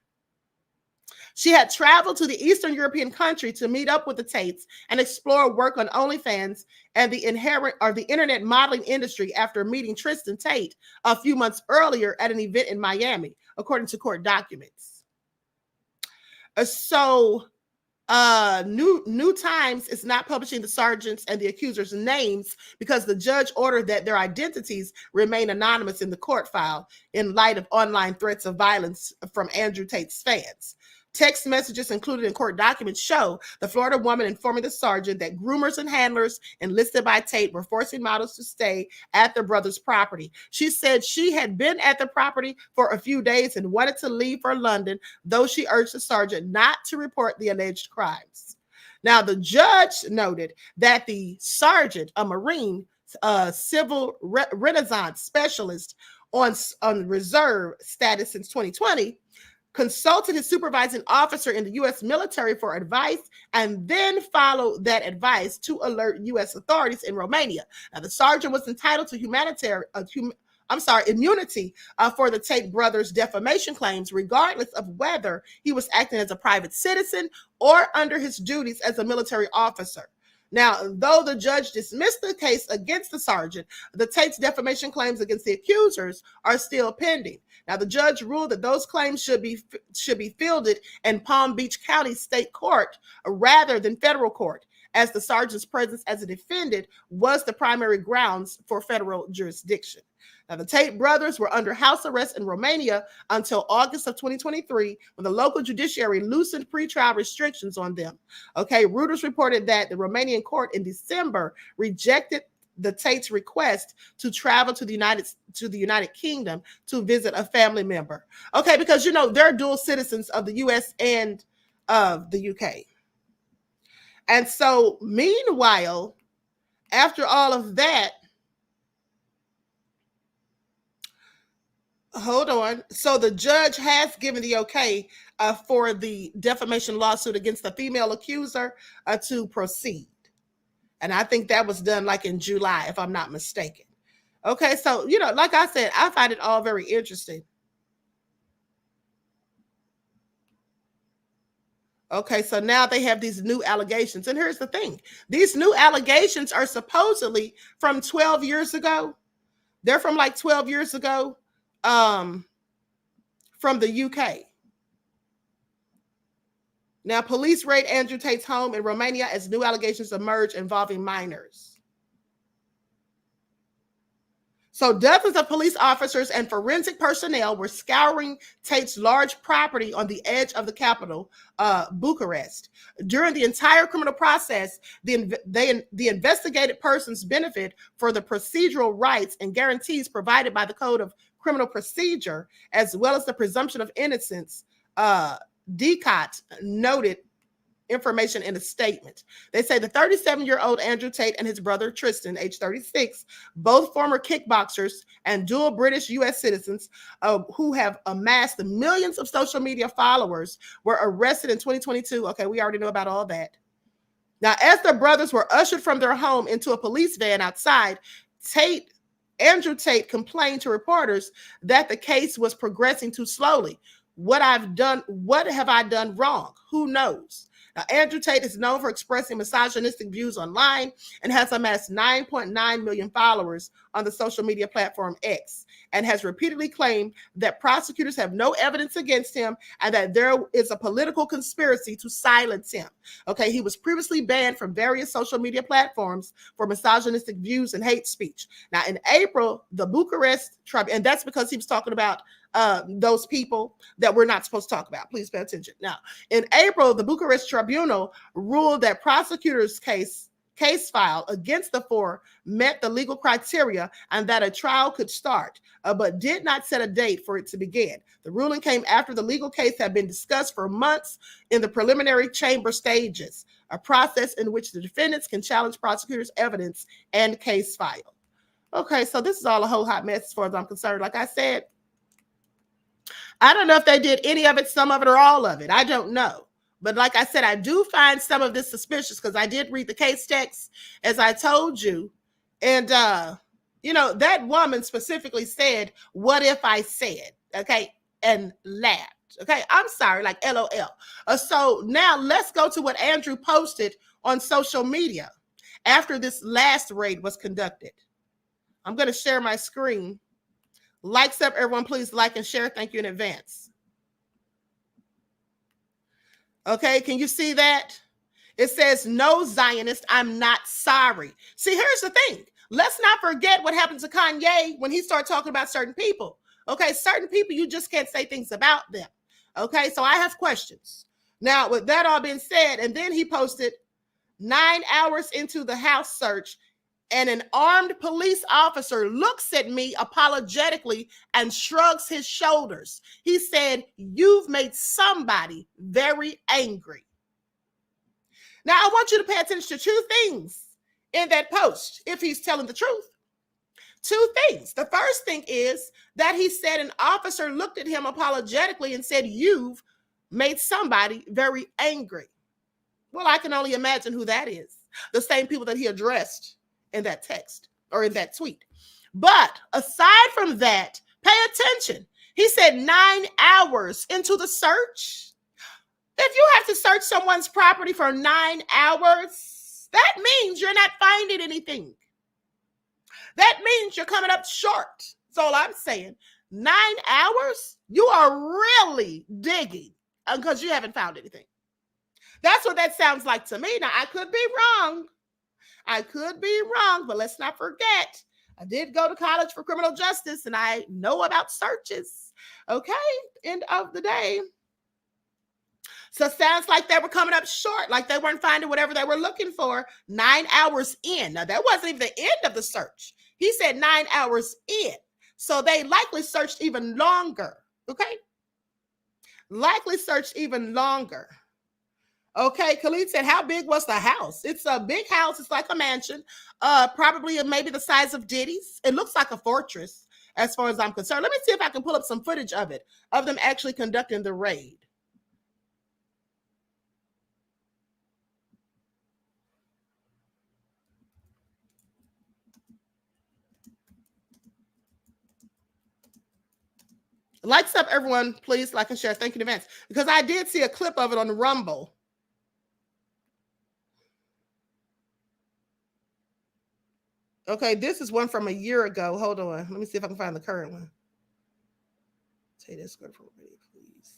She had traveled to the Eastern European country to meet up with the Tates and explore work on OnlyFans and the internet modeling industry after meeting Tristan Tate a few months earlier at an event in Miami, according to court documents. New Times is not publishing the sergeants and the accusers' names because the judge ordered that their identities remain anonymous in the court file in light of online threats of violence from Andrew Tate's fans. Text messages included in court documents show the Florida woman informing the sergeant that groomers and handlers enlisted by Tate were forcing models to stay at their brother's property. She said she had been at the property for a few days and wanted to leave for London, though she urged the sergeant not to report the alleged crimes. Now, the judge noted that the sergeant, a Marine, civil renaissance specialist on reserve status since 2020, consulted his supervising officer in the U.S. military for advice and then followed that advice to alert U.S. authorities in Romania. Now, the sergeant was entitled to immunity for the Tate brothers' defamation claims, regardless of whether he was acting as a private citizen or under his duties as a military officer. Now, though the judge dismissed the case against the sergeant, the Tate's defamation claims against the accusers are still pending. Now, the judge ruled that those claims should be fielded in Palm Beach County State Court rather than federal court, as the sergeant's presence as a defendant was the primary grounds for federal jurisdiction. Now, the Tate brothers were under house arrest in Romania until August of 2023, when the local judiciary loosened pretrial restrictions on them. Okay, Reuters reported that the Romanian court in December rejected the Tate's request to travel to the United Kingdom to visit a family member. Okay, because you know they're dual citizens of the U.S. and of the UK. And so, meanwhile, after all of that, hold on. So the judge has given the okay for the defamation lawsuit against the female accuser to proceed. And I think that was done like in July, if I'm not mistaken. Okay, so, you know, like I said, I find it all very interesting. Okay, so now they have these new allegations. And here's the thing. These new allegations are supposedly from 12 years ago. They're from like 12 years ago from the UK. Now, police raid Andrew Tate's home in Romania as new allegations emerge involving minors. So dozens of police officers and forensic personnel were scouring Tate's large property on the edge of the capital, Bucharest. During the entire criminal process, the investigated persons benefit for the procedural rights and guarantees provided by the Code of Criminal Procedure, as well as the presumption of innocence, DCOT noted information in a statement. They say the 37-year-old Andrew Tate and his brother Tristan, age 36, both former kickboxers and dual British U.S. citizens who have amassed millions of social media followers, were arrested in 2022. Okay, we already know about all that. Now, as the brothers were ushered from their home into a police van outside, Andrew Tate complained to reporters that the case was progressing too slowly. What have I done wrong? Who knows? Now, Andrew Tate is known for expressing misogynistic views online and has amassed 9.9 million followers on the social media platform X, and has repeatedly claimed that prosecutors have no evidence against him and that there is a political conspiracy to silence him. Okay, he was previously banned from various social media platforms for misogynistic views and hate speech. Now, in April, the Bucharest Tribunal, and that's because he was talking about those people that we're not supposed to talk about. Please pay attention. Now, in April, the Bucharest Tribunal ruled that prosecutors' case file against the four met the legal criteria and that a trial could start, but did not set a date for it to begin. The ruling came after the legal case had been discussed for months in the preliminary chamber stages, a process in which the defendants can challenge prosecutors' evidence and case file. Okay, so this is all a whole hot mess as far as I'm concerned. Like I said, I don't know if they did any of it, some of it, or all of it. I don't know. But like I said, I do find some of this suspicious because I did read the case text, as I told you. And, that woman specifically said, "What if I said?" Okay, and laughed. Okay, I'm sorry, like LOL. So now let's go to what Andrew posted on social media after this last raid was conducted. I'm going to share my screen. Likes up, everyone. Please like and share. Thank you in advance. Okay, can you see that? It says, "No, Zionist, I'm not sorry." See, here's the thing. Let's not forget what happened to Kanye when he started talking about certain people. Okay, certain people, you just can't say things about them. Okay, so I have questions. Now, with that all being said, and then he posted 9 hours into the house search, and an armed police officer looks at me apologetically and shrugs his shoulders. He said, "You've made somebody very angry." Now, I want you to pay attention to two things in that post, if he's telling the truth. Two things. The first thing is that he said an officer looked at him apologetically and said, "You've made somebody very angry." Well, I can only imagine who that is. The same people that he addressed in that text or in that tweet. But aside from that, pay attention. He said 9 hours into the search. If you have to search someone's property for 9 hours, that means you're not finding anything. That means you're coming up short. That's all I'm saying. 9 hours? You are really digging because you haven't found anything. That's what that sounds like to me. Now, I could be wrong. But let's not forget, I did go to college for criminal justice and I know about searches. Okay, end of the day. So it sounds like they were coming up short, like they weren't finding whatever they were looking for 9 hours in. Now, that wasn't even the end of the search. He said 9 hours in. So they likely searched even longer. Okay? Likely searched even longer. Okay, Khalid said, "How big was the house?" It's a big house. It's like a mansion, probably maybe the size of Diddy's. It looks like a fortress as far as I'm concerned. Let me see if I can pull up some footage of it, of them actually conducting the raid. Likes up, everyone. Please like and share. Thank you in advance. Because I did see a clip of it on Rumble. Okay, this is one from a year ago. Hold on. Let me see if I can find the current one. Tate Nasheed for ready, please.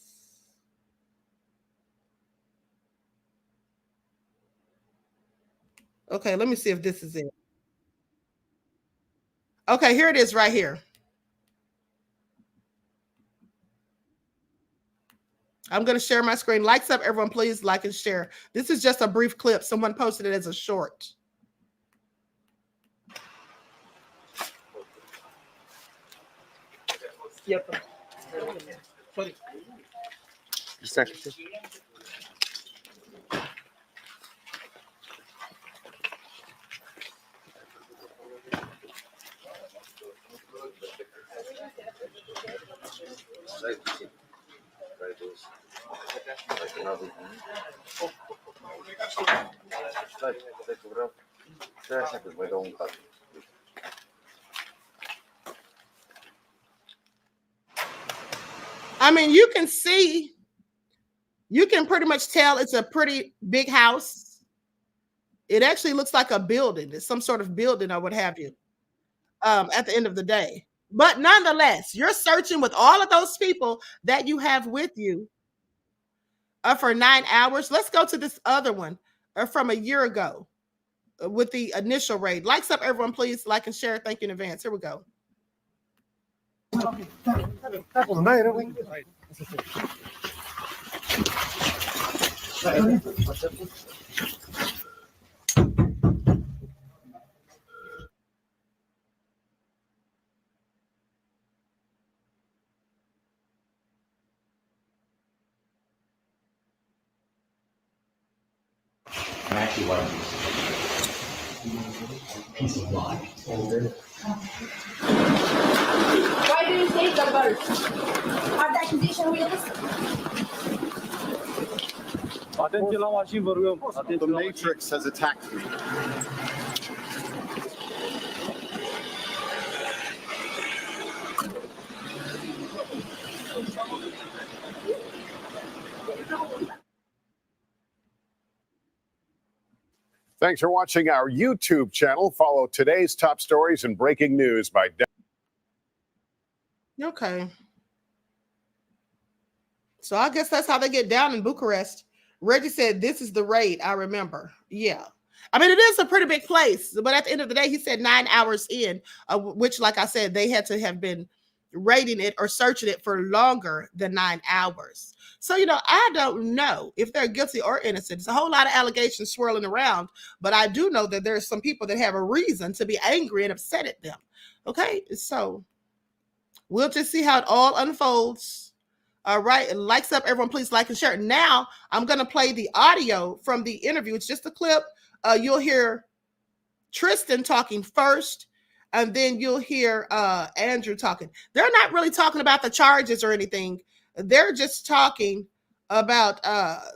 Okay, let me see if this is it. Okay, here it is right here. I'm going to share my screen. Likes up, everyone. Please like and share. This is just a brief clip. Someone posted it as a short. Yep. I mean, you can see, you can pretty much tell it's a pretty big house. It actually looks like a building. It's some sort of building or what have you, at the end of the day. But nonetheless, you're searching with all of those people that you have with you for 9 hours. Let's go to this other one from a year ago with the initial raid. Likes up, everyone, please. Like and share. Thank you in advance. Here we go. I actually like this piece of line. Why do you take the birds? Are the condition realistic? The Matrix has attacked me. Thanks for watching our YouTube channel. Follow today's top stories and breaking news by... Okay. So I guess that's how they get down in Bucharest. Reggie said, this is the raid. I remember. Yeah. I mean, it is a pretty big place, but at the end of the day, he said 9 hours in, which, like I said, they had to have been raiding it or searching it for longer than 9 hours. So, you know, I don't know if they're guilty or innocent. It's a whole lot of allegations swirling around, but I do know that there's some people that have a reason to be angry and upset at them. Okay, so we'll just see how it all unfolds. All right, likes up, everyone, please like and share. Now I'm going to play the audio from the interview. It's just a clip. You'll hear Tristan talking first, and then you'll hear Andrew talking. They're not really talking about the charges or anything. They're just talking about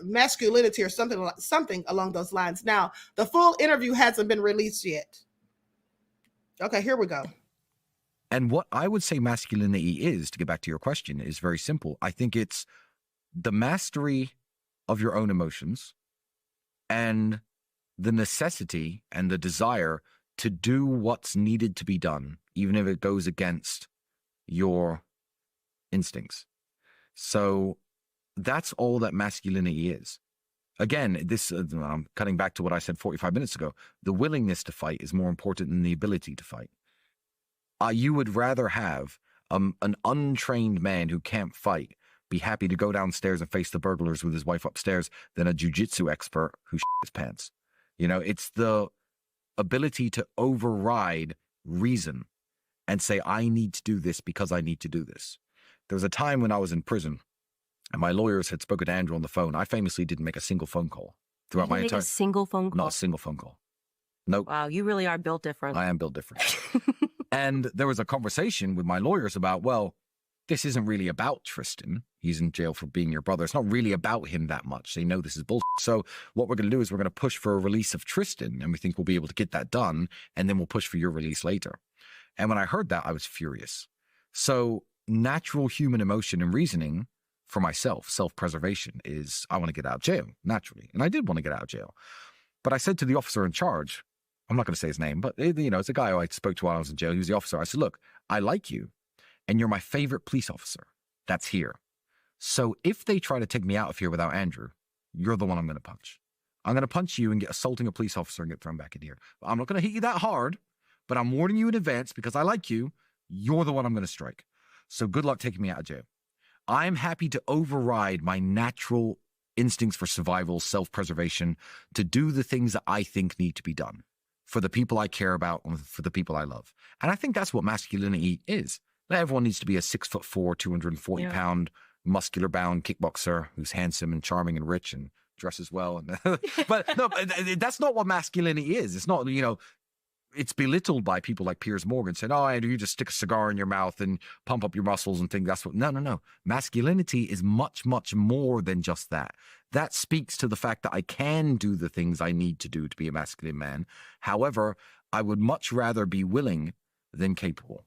masculinity or something along those lines. Now, the full interview hasn't been released yet. Okay, here we go. And what I would say masculinity is, to get back to your question, is very simple. I think it's the mastery of your own emotions and the necessity and the desire to do what's needed to be done, even if it goes against your instincts. So that's all that masculinity is. Again, this I'm cutting back to what I said 45 minutes ago. The willingness to fight is more important than the ability to fight. You would rather have an untrained man who can't fight be happy to go downstairs and face the burglars with his wife upstairs than a jiu-jitsu expert who shit his pants. You know, it's the ability to override reason and say, I need to do this because I need to do this. There was a time when I was in prison and my lawyers had spoken to Andrew on the phone. I famously didn't make a single phone call throughout my entire... a single phone call? Not a single phone call. Nope. Wow, you really are built different. I am built different. And there was a conversation with my lawyers about, well, this isn't really about Tristan. He's in jail for being your brother. It's not really about him that much. They know this is bullshit. So what we're going to do is we're going to push for a release of Tristan, and we think we'll be able to get that done, and then we'll push for your release later. And when I heard that, I was furious. So natural human emotion and reasoning for myself, self-preservation, is I want to get out of jail, naturally. And I did want to get out of jail. But I said to the officer in charge, I'm not going to say his name, but, you know, it's a guy who I spoke to while I was in jail. He was the officer. I said, look, I like you, and you're my favorite police officer that's here. So if they try to take me out of here without Andrew, you're the one I'm going to punch. I'm going to punch you and get assaulting a police officer and get thrown back in here. I'm not going to hit you that hard, but I'm warning you in advance because I like you. You're the one I'm going to strike. So good luck taking me out of jail. I'm happy to override my natural instincts for survival, self-preservation, to do the things that I think need to be done for the people I care about and for the people I love. And I think that's what masculinity is. Not everyone needs to be a 6'4", 240-pound, muscular-bound kickboxer who's handsome and charming and rich and dresses well. And but no, that's not what masculinity is. It's not, you know, it's belittled by people like Piers Morgan saying, oh, Andrew, you just stick a cigar in your mouth and pump up your muscles and think that's what... No. Masculinity is much, much more than just that. That speaks to the fact that I can do the things I need to do to be a masculine man. However, I would much rather be willing than capable.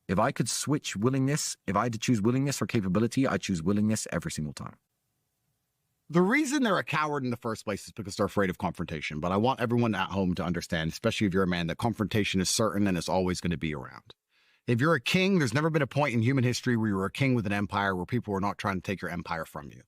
If I could switch willingness, if I had to choose willingness or capability, I choose willingness every single time. The reason they're a coward in the first place is because they're afraid of confrontation. But I want everyone at home to understand, especially if you're a man, that confrontation is certain and it's always going to be around. If you're a king, there's never been a point in human history where you were a king with an empire where people were not trying to take your empire from you.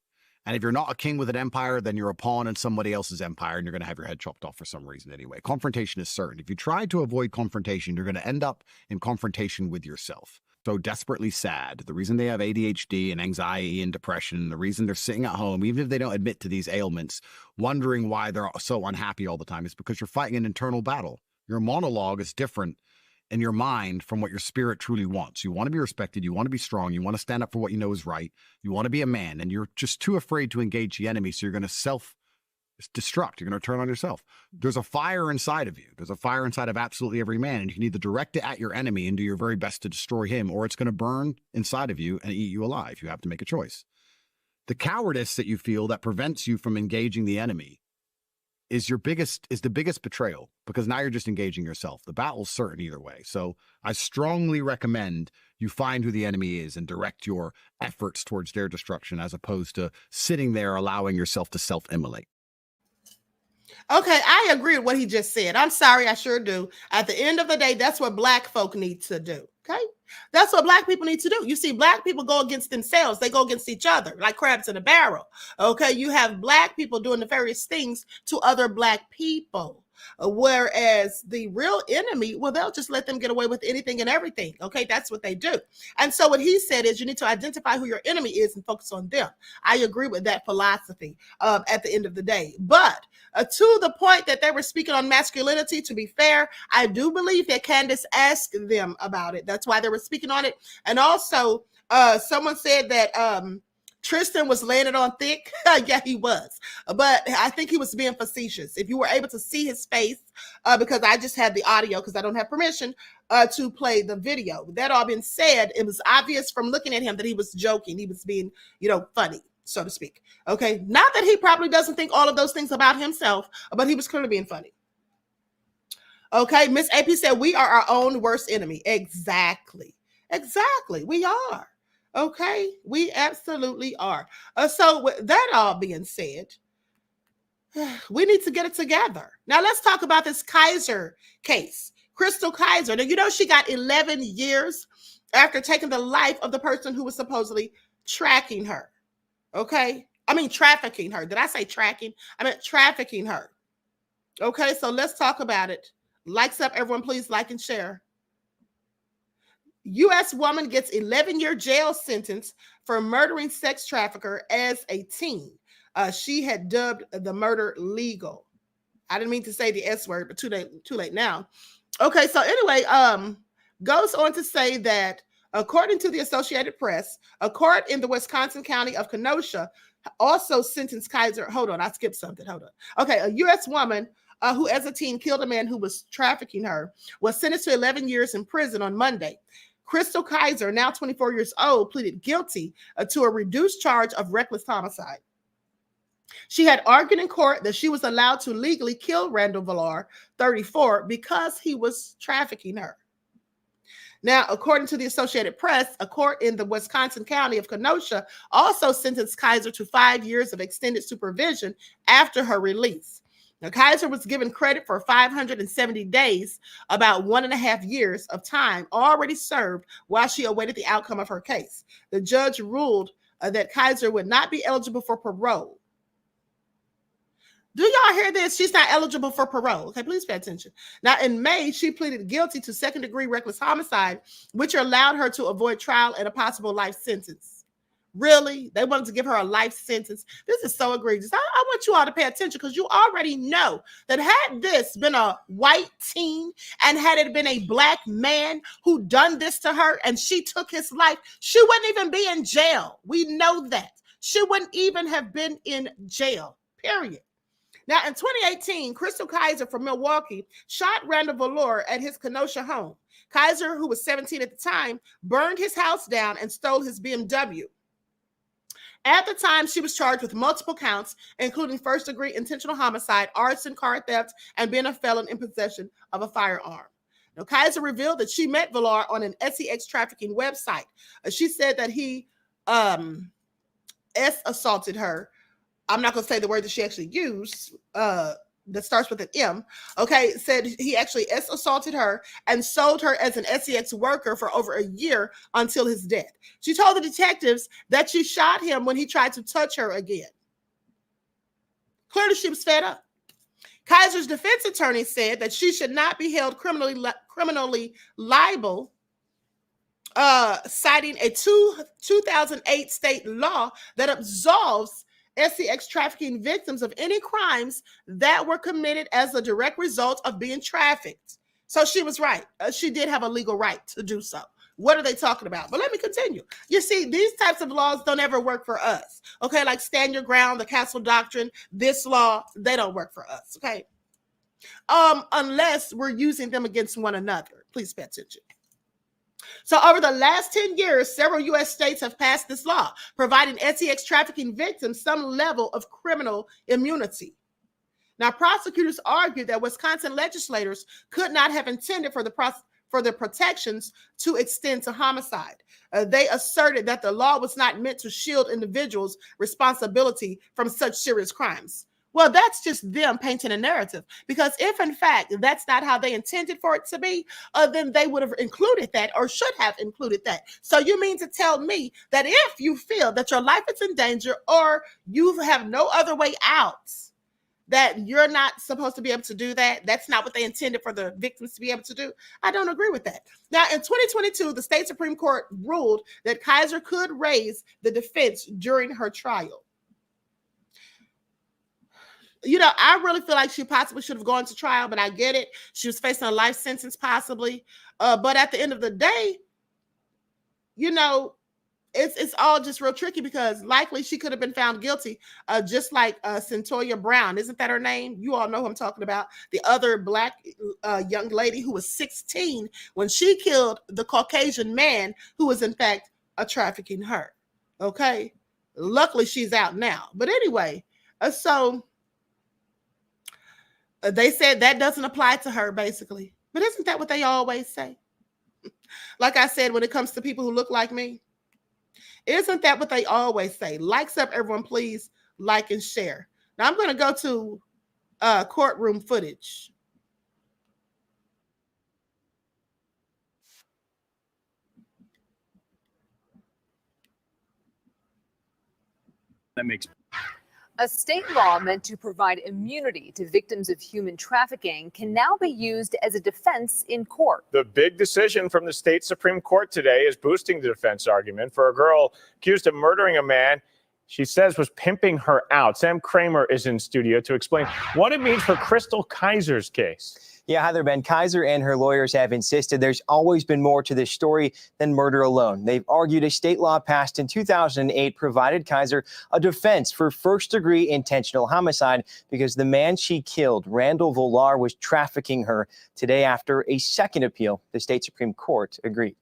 And if you're not a king with an empire, then you're a pawn in somebody else's empire and you're going to have your head chopped off for some reason anyway. Confrontation is certain. If you try to avoid confrontation, you're going to end up in confrontation with yourself. So desperately sad. The reason they have ADHD and anxiety and depression, the reason they're sitting at home, even if they don't admit to these ailments, wondering why they're so unhappy all the time, is because you're fighting an internal battle. Your monologue is different in your mind from what your spirit truly wants. You want to be respected. You want to be strong. You want to stand up for what you know is right. You want to be a man, and you're just too afraid to engage the enemy. So you're going to self-destruct. You're going to turn on yourself. There's a fire inside of you. There's a fire inside of absolutely every man. And you can either direct it at your enemy and do your very best to destroy him, or it's going to burn inside of you and eat you alive. You have to make a choice. The cowardice that you feel that prevents you from engaging the enemy is the biggest betrayal, because now you're just engaging yourself. The battle's certain either way. So I strongly recommend you find who the enemy is and direct your efforts towards their destruction, as opposed to sitting there allowing yourself to self-immolate. Okay, I agree with what he just said. I'm sorry, I sure do. At the end of the day, that's what Black folk need to do. Okay, that's what Black people need to do. You see, Black people go against themselves. They go against each other like crabs in a barrel. Okay, you have Black people doing nefarious things to other Black people. Whereas the real enemy, well, they'll just let them get away with anything and everything. Okay, that's what they do. And so what he said is you need to identify who your enemy is and focus on them. I agree with that philosophy at the end of the day. But to the point that they were speaking on masculinity, to be fair, I do believe that Candace asked them about it. That's why they were speaking on it. And also, someone said that Tristan was laying it on thick. Yeah, he was. But I think he was being facetious. If you were able to see his face, because I just had the audio because I don't have permission to play the video. That all being said, it was obvious from looking at him that he was joking. He was being, funny, so to speak. Okay. Not that he probably doesn't think all of those things about himself, but he was clearly being funny. Okay. Miss AP said, we are our own worst enemy. Exactly. We are. Okay, we absolutely are. So with that all being said, we need to get it together. Now let's talk about this Kaiser case. Crystal Kaiser. Now, she got 11 years after taking the life of the person who was supposedly tracking her. Okay? I mean, trafficking her. Did I say tracking? I meant trafficking her. Okay, so let's talk about it. Likes up, everyone, please like and share. U.S. woman gets 11-year jail sentence for murdering sex trafficker as a teen. She had dubbed the murder legal. I didn't mean to say the S word, but too late now. Okay, so anyway, goes on to say that according to the Associated Press, a court in the Wisconsin county of Kenosha also sentenced Kaiser. Hold on, I skipped something. Hold on. Okay, a U.S. woman who as a teen killed a man who was trafficking her was sentenced to 11 years in prison on Monday. Crystal Kaiser, now 24 years old, pleaded guilty to a reduced charge of reckless homicide. She had argued in court that she was allowed to legally kill Randall Villar, 34, because he was trafficking her. Now, according to the Associated Press, a court in the Wisconsin county of Kenosha also sentenced Kaiser to 5 years of extended supervision after her release. Now, Kaiser was given credit for 570 days, about 1.5 years of time already served while she awaited the outcome of her case. The judge ruled that Kaiser would not be eligible for parole. Do y'all hear this? She's not eligible for parole. Okay, please pay attention. Now, in May, she pleaded guilty to second-degree reckless homicide, which allowed her to avoid trial and a possible life sentence. Really? They wanted to give her a life sentence. This is so egregious. I want you all to pay attention because you already know that had this been a white teen and had it been a black man who done this to her and she took his life, she wouldn't even be in jail. We know that. She wouldn't even have been in jail, period. Now, in 2018, Crystal Kaiser from Milwaukee shot Randall Velour at his Kenosha home. Kaiser, who was 17 at the time, burned his house down and stole his BMW. At the time, she was charged with multiple counts, including first-degree intentional homicide, arson, car theft, and being a felon in possession of a firearm. Now, Kaiser revealed that she met Velour on an sex trafficking website. She said that he assaulted her. I'm not going to say the word that she actually used that starts with an M. Okay, said he actually assaulted her and sold her as an sex worker for over a year until his death. She told the detectives that she shot him when he tried to touch her again. Clearly, she was fed up. Kaiser's defense attorney said that she should not be held criminally liable, citing a 2008 state law that absolves sex trafficking victims of any crimes that were committed as a direct result of being trafficked. So she was right. She did have a legal right to do so. What are they talking about? But let me continue. You see, these types of laws don't ever work for us. Okay, like Stand Your Ground, the Castle Doctrine, this law, they don't work for us. Okay, unless we're using them against one another. Please pay attention. So over the last 10 years, several U.S. states have passed this law, providing sex trafficking victims some level of criminal immunity. Now, prosecutors argued that Wisconsin legislators could not have intended for the protections to extend to homicide. They asserted that the law was not meant to shield individuals' responsibility from such serious crimes. Well, that's just them painting a narrative, because if in fact that's not how they intended for it to be, then they would have included that or should have included that. So you mean to tell me that if you feel that your life is in danger or you have no other way out, that you're not supposed to be able to do that? That's not what they intended for the victims to be able to do? I don't agree with that. Now, in 2022, the state Supreme Court ruled that Kaiser could raise the defense during her trial. You know, I really feel like she possibly should have gone to trial, but I get it. She was facing a life sentence possibly. But at the end of the day, you know, it's all just real tricky, because likely she could have been found guilty, just like Centoya Brown. Isn't that her name? You all know who I'm talking about. The other black young lady who was 16 when she killed the Caucasian man who was in fact trafficking her. Okay. Luckily she's out now. But anyway, so they said that doesn't apply to her, basically. But isn't that what they always say? Like I said, when it comes to people who look like me, isn't that what they always say? Likes up, everyone, please like and share. Now I'm going to go to courtroom footage. That makes A state law meant to provide immunity to victims of human trafficking can now be used as a defense in court. The big decision from the state Supreme Court today is boosting the defense argument for a girl accused of murdering a man she says was pimping her out. Sam Kramer is in studio to explain what it means for Crystal Kaiser's case. Yeah, hi there, Ben. Kaiser and her lawyers have insisted there's always been more to this story than murder alone. They've argued a state law passed in 2008 provided Kaiser a defense for first-degree intentional homicide because the man she killed, Randall Velour, was trafficking her. Today, after a second appeal, the state Supreme Court agreed.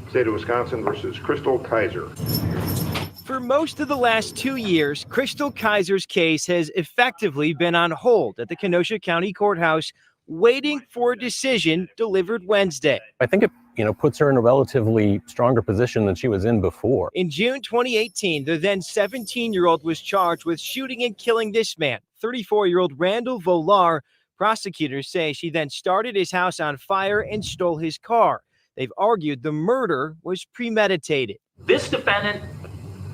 State of Wisconsin versus Crystal Kaiser. For most of the last 2 years, Crystal Kaiser's case has effectively been on hold at the Kenosha County Courthouse, waiting for a decision delivered Wednesday. I think it, puts her in a relatively stronger position than she was in before. In June 2018, the then 17-year-old was charged with shooting and killing this man, 34-year-old Randall Velour. Prosecutors say she then started his house on fire and stole his car. They've argued the murder was premeditated. This defendant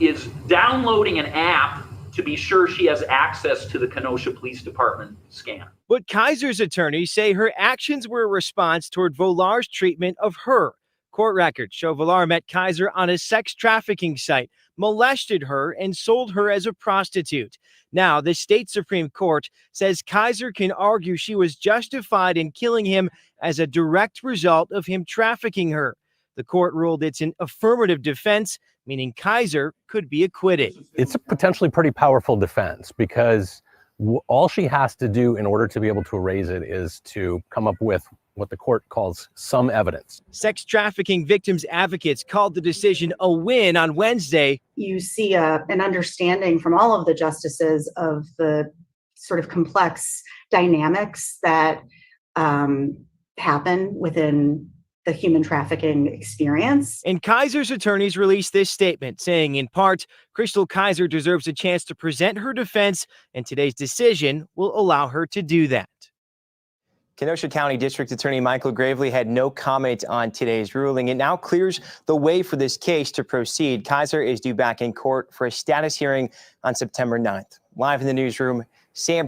is downloading an app to be sure she has access to the Kenosha Police Department scan. But Kaiser's attorneys say her actions were a response toward Velour's treatment of her. Court records show Velour met Kaiser on a sex trafficking site, molested her, and sold her as a prostitute. Now, the state Supreme Court says Kaiser can argue she was justified in killing him as a direct result of him trafficking her. The court ruled it's an affirmative defense, meaning Kaiser could be acquitted. It's a potentially pretty powerful defense because All she has to do in order to be able to erase it is to come up with what the court calls some evidence. Sex trafficking victims advocates called the decision a win on Wednesday. You see an understanding from all of the justices of the sort of complex dynamics that happen within the human trafficking experience. And Kaiser's attorneys released this statement saying, in part, Crystal Kaiser deserves a chance to present her defense, and today's decision will allow her to do that. Kenosha County District Attorney Michael Gravely had no comment on today's ruling. It now clears the way for this case to proceed. Kaiser is due back in court for a status hearing on September 9th. Live in the newsroom, Sam.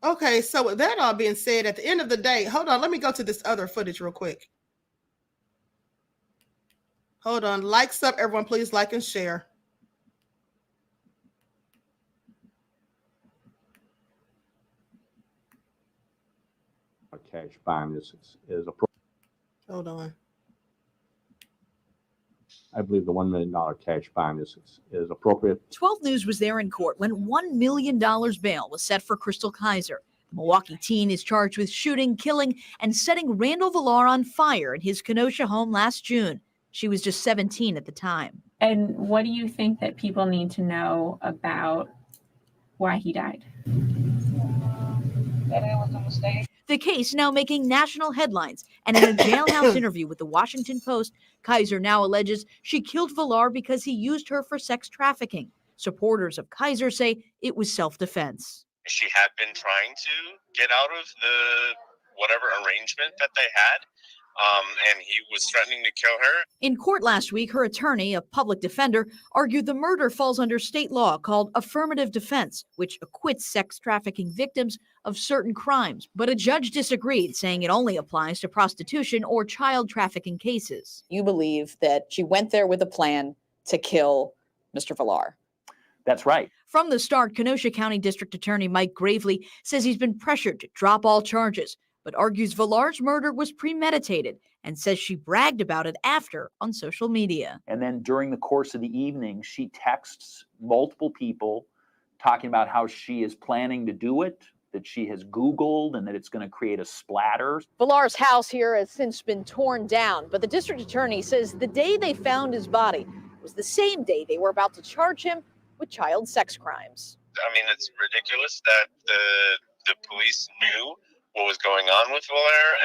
Okay, so with that all being said, at the end of the day, hold on, let me go to this other footage real quick. Hold on, likes up, everyone, please like and share. A cash fine is appropriate. Hold on. I believe the $1 million cash fine is appropriate. 12 News was there in court when $1 million bail was set for Crystal Kaiser. The Milwaukee teen is charged with shooting, killing, and setting Randall Villar on fire in his Kenosha home last June. She was just 17 at the time. And what do you think that people need to know about why he died? That it was a mistake. The case now making national headlines, and in a jailhouse interview with the Washington Post, Kaiser now alleges she killed Villar because he used her for sex trafficking. Supporters of Kaiser say it was self-defense. She had been trying to get out of the whatever arrangement that they had, and he was threatening to kill her. In court last week, her attorney, a public defender, argued the murder falls under state law called affirmative defense, which acquits sex trafficking victims of certain crimes. But a judge disagreed, saying it only applies to prostitution or child trafficking cases. You believe that she went there with a plan to kill Mr. Villar? That's right. From the start, Kenosha County District Attorney Mike Gravely says he's been pressured to drop all charges, but argues Villar's murder was premeditated and says she bragged about it after on social media. And then during the course of the evening, she texts multiple people talking about how she is planning to do it, that she has Googled and that it's going to create a splatter. Villar's house here has since been torn down, but the district attorney says the day they found his body was the same day they were about to charge him with child sex crimes. I mean, it's ridiculous that the police knew what was going on with Villar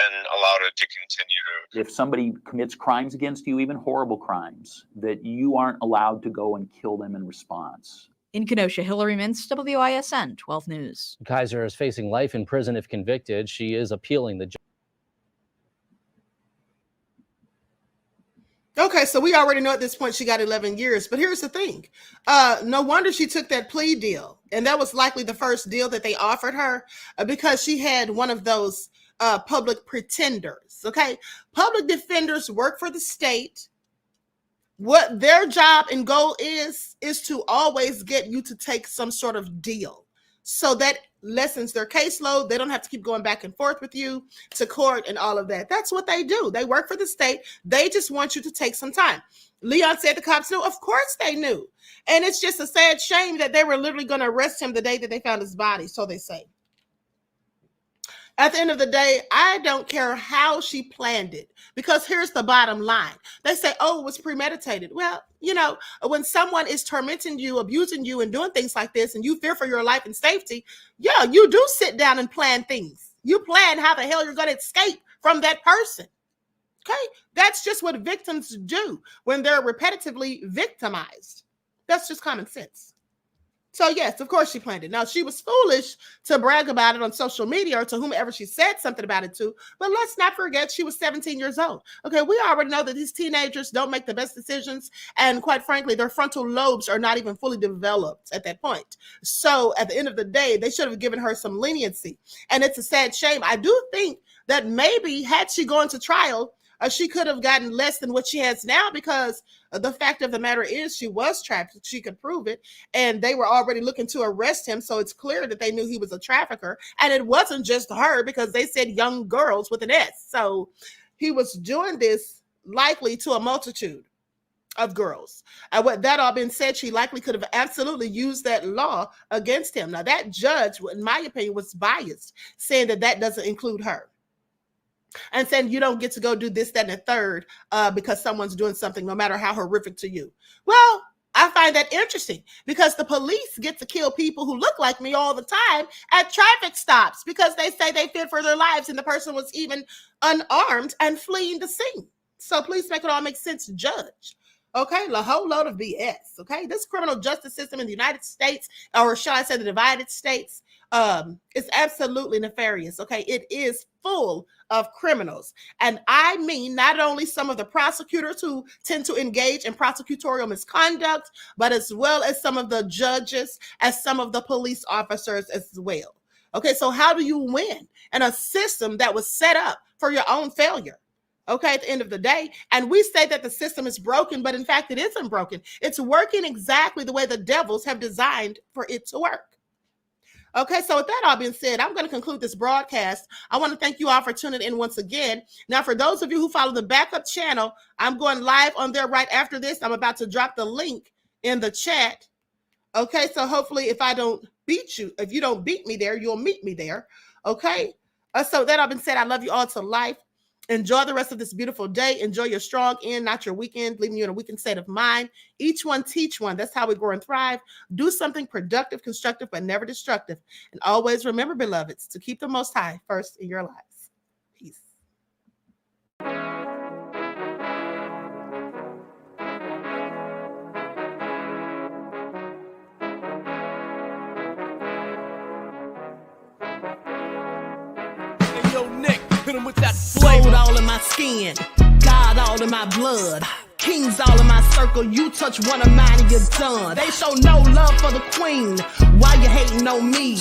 and allowed it to continue to. If somebody commits crimes against you, even horrible crimes, that you aren't allowed to go and kill them in response. In Kenosha, Hillary Mintz, WISN 12 News. Kaiser is facing life in prison if convicted. She is appealing the. Okay, so we already know at this point she got 11 years, but here's the thing. No wonder she took that plea deal. And that was likely the first deal that they offered her because she had one of those public pretenders, okay? Public defenders work for the state. What their job and goal is to always get you to take some sort of deal. So that lessens their caseload. They don't have to keep going back and forth with you to court and all of that. That's what they do. They work for the state. They just want you to take some time. Leon said the cops knew. Of course they knew. And it's just a sad shame that they were literally going to arrest him the day that they found his body, so they say. At the end of the day, I don't care how she planned it, because here's the bottom line. They say, oh, it was premeditated. Well, you know, when someone is tormenting you, abusing you, and doing things like this, and you fear for your life and safety, yeah, you do sit down and plan things. You plan how the hell you're going to escape from that person. Okay? That's just what victims do when they're repetitively victimized. That's just common sense. So yes, of course she planned it. Now, she was foolish to brag about it on social media or to whomever she said something about it to, but let's not forget she was 17 years old. Okay, we already know that these teenagers don't make the best decisions, and quite frankly, their frontal lobes are not even fully developed at that point. So at the end of the day, they should have given her some leniency, and it's a sad shame. I do think that maybe had she gone to trial, she could have gotten less than what she has now, because the fact of the matter is she was trafficked. She could prove it. And they were already looking to arrest him. So it's clear that they knew he was a trafficker. And it wasn't just her, because they said young girls with an S. So he was doing this likely to a multitude. of girls. And with that all being said, she likely could have absolutely used that law against him. Now, that judge, in my opinion, was biased, saying that that doesn't include her. And saying you don't get to go do this, that, and the third because someone's doing something, no matter how horrific to you. Well, I find that interesting because the police get to kill people who look like me all the time at traffic stops because they say they feared for their lives and the person was even unarmed and fleeing the scene. So please make it all make sense, judge. Okay, a whole load of BS. Okay, this criminal justice system in the United States, or shall I say the divided states, is absolutely nefarious. Okay, it is full of criminals. And I mean not only some of the prosecutors who tend to engage in prosecutorial misconduct, but as well as some of the judges, as some of the police officers as well. Okay, so how do you win in a system that was set up for your own failure? Okay, at the end of the day, and we say that the system is broken, but in fact, it isn't broken. It's working exactly the way the devils have designed for it to work. Okay, so with that all being said, I'm going to conclude this broadcast. I want to thank you all for tuning in once again. Now, for those of you who follow the backup channel, I'm going live on there right after this. I'm about to drop the link in the chat. Okay, so hopefully if I don't beat you, if you don't beat me there, you'll meet me there. Okay, so with that all been said, I love you all to life. Enjoy the rest of this beautiful day. Enjoy your strong end, not your weekend, leaving you in a weakened state of mind. Each one teach one. That's how we grow and thrive. Do something productive, constructive, but never destructive. And always remember, beloveds, to keep the Most High first in your lives. Peace. Hey, yo, Nick, hit him with that flavor. Gold all in my skin, God all in my blood. Kings all in my circle, you touch one of mine and you're done. They show no love for the queen, why you hating on me?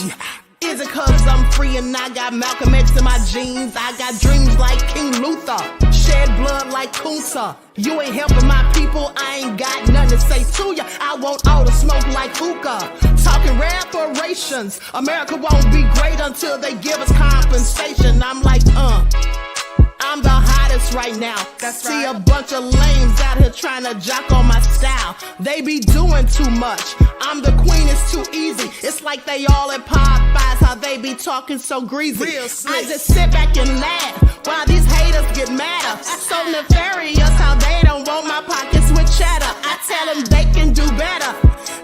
Is it cause I'm free and I got Malcolm X in my jeans? I got dreams like King Luther, shed blood like Kunsa. You ain't helping my people, I ain't got nothing to say to ya. I want all the smoke like hookah. Talking reparations, America won't be great until they give us compensation. I'm like, I'm the hottest right now. See a bunch of lames out here trying to jock on my style. They be doing too much. I'm the queen, it's too easy. It's like they all at Popeyes, how they be talking so greasy. I just sit back and laugh while these haters get madder. So nefarious how they don't want my pockets with cheddar. I tell them they can do better.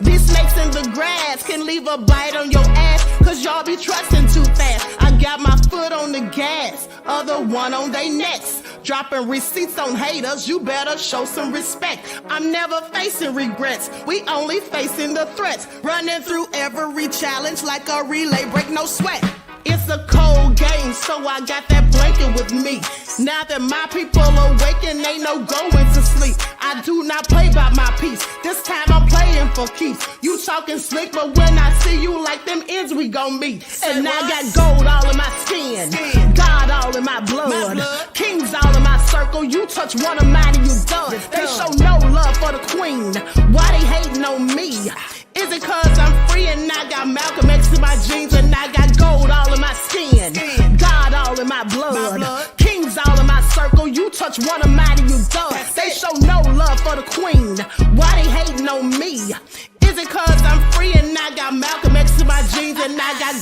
These snakes in the grass can leave a bite on your ass, cause y'all be trusting too fast. I got my foot on the gas, other one on they necks. Dropping receipts on haters, you better show some respect. I'm never facing regrets, we only facing the threats. Running through every challenge like a relay, break no sweat. It's a cold game, so I got that blanket with me. Now that my people awaken, ain't no going to sleep. I do not play by my piece, this time I'm playing for keeps. You talking slick, but when I see you like them ends, we gon' meet. And I got gold all in my skin, God all in my blood. Kings all in my circle, you touch one of mine and you done. They show no love for the queen, why they hating on me? Is it cause I'm free and I got Malcolm X in my jeans and I got gold all in my skin, God all in my blood. Kings all in my circle, you touch one of mine and you done. They show no love for the queen, why they hating on me? Is it cause I'm free and I got Malcolm X in my jeans and I got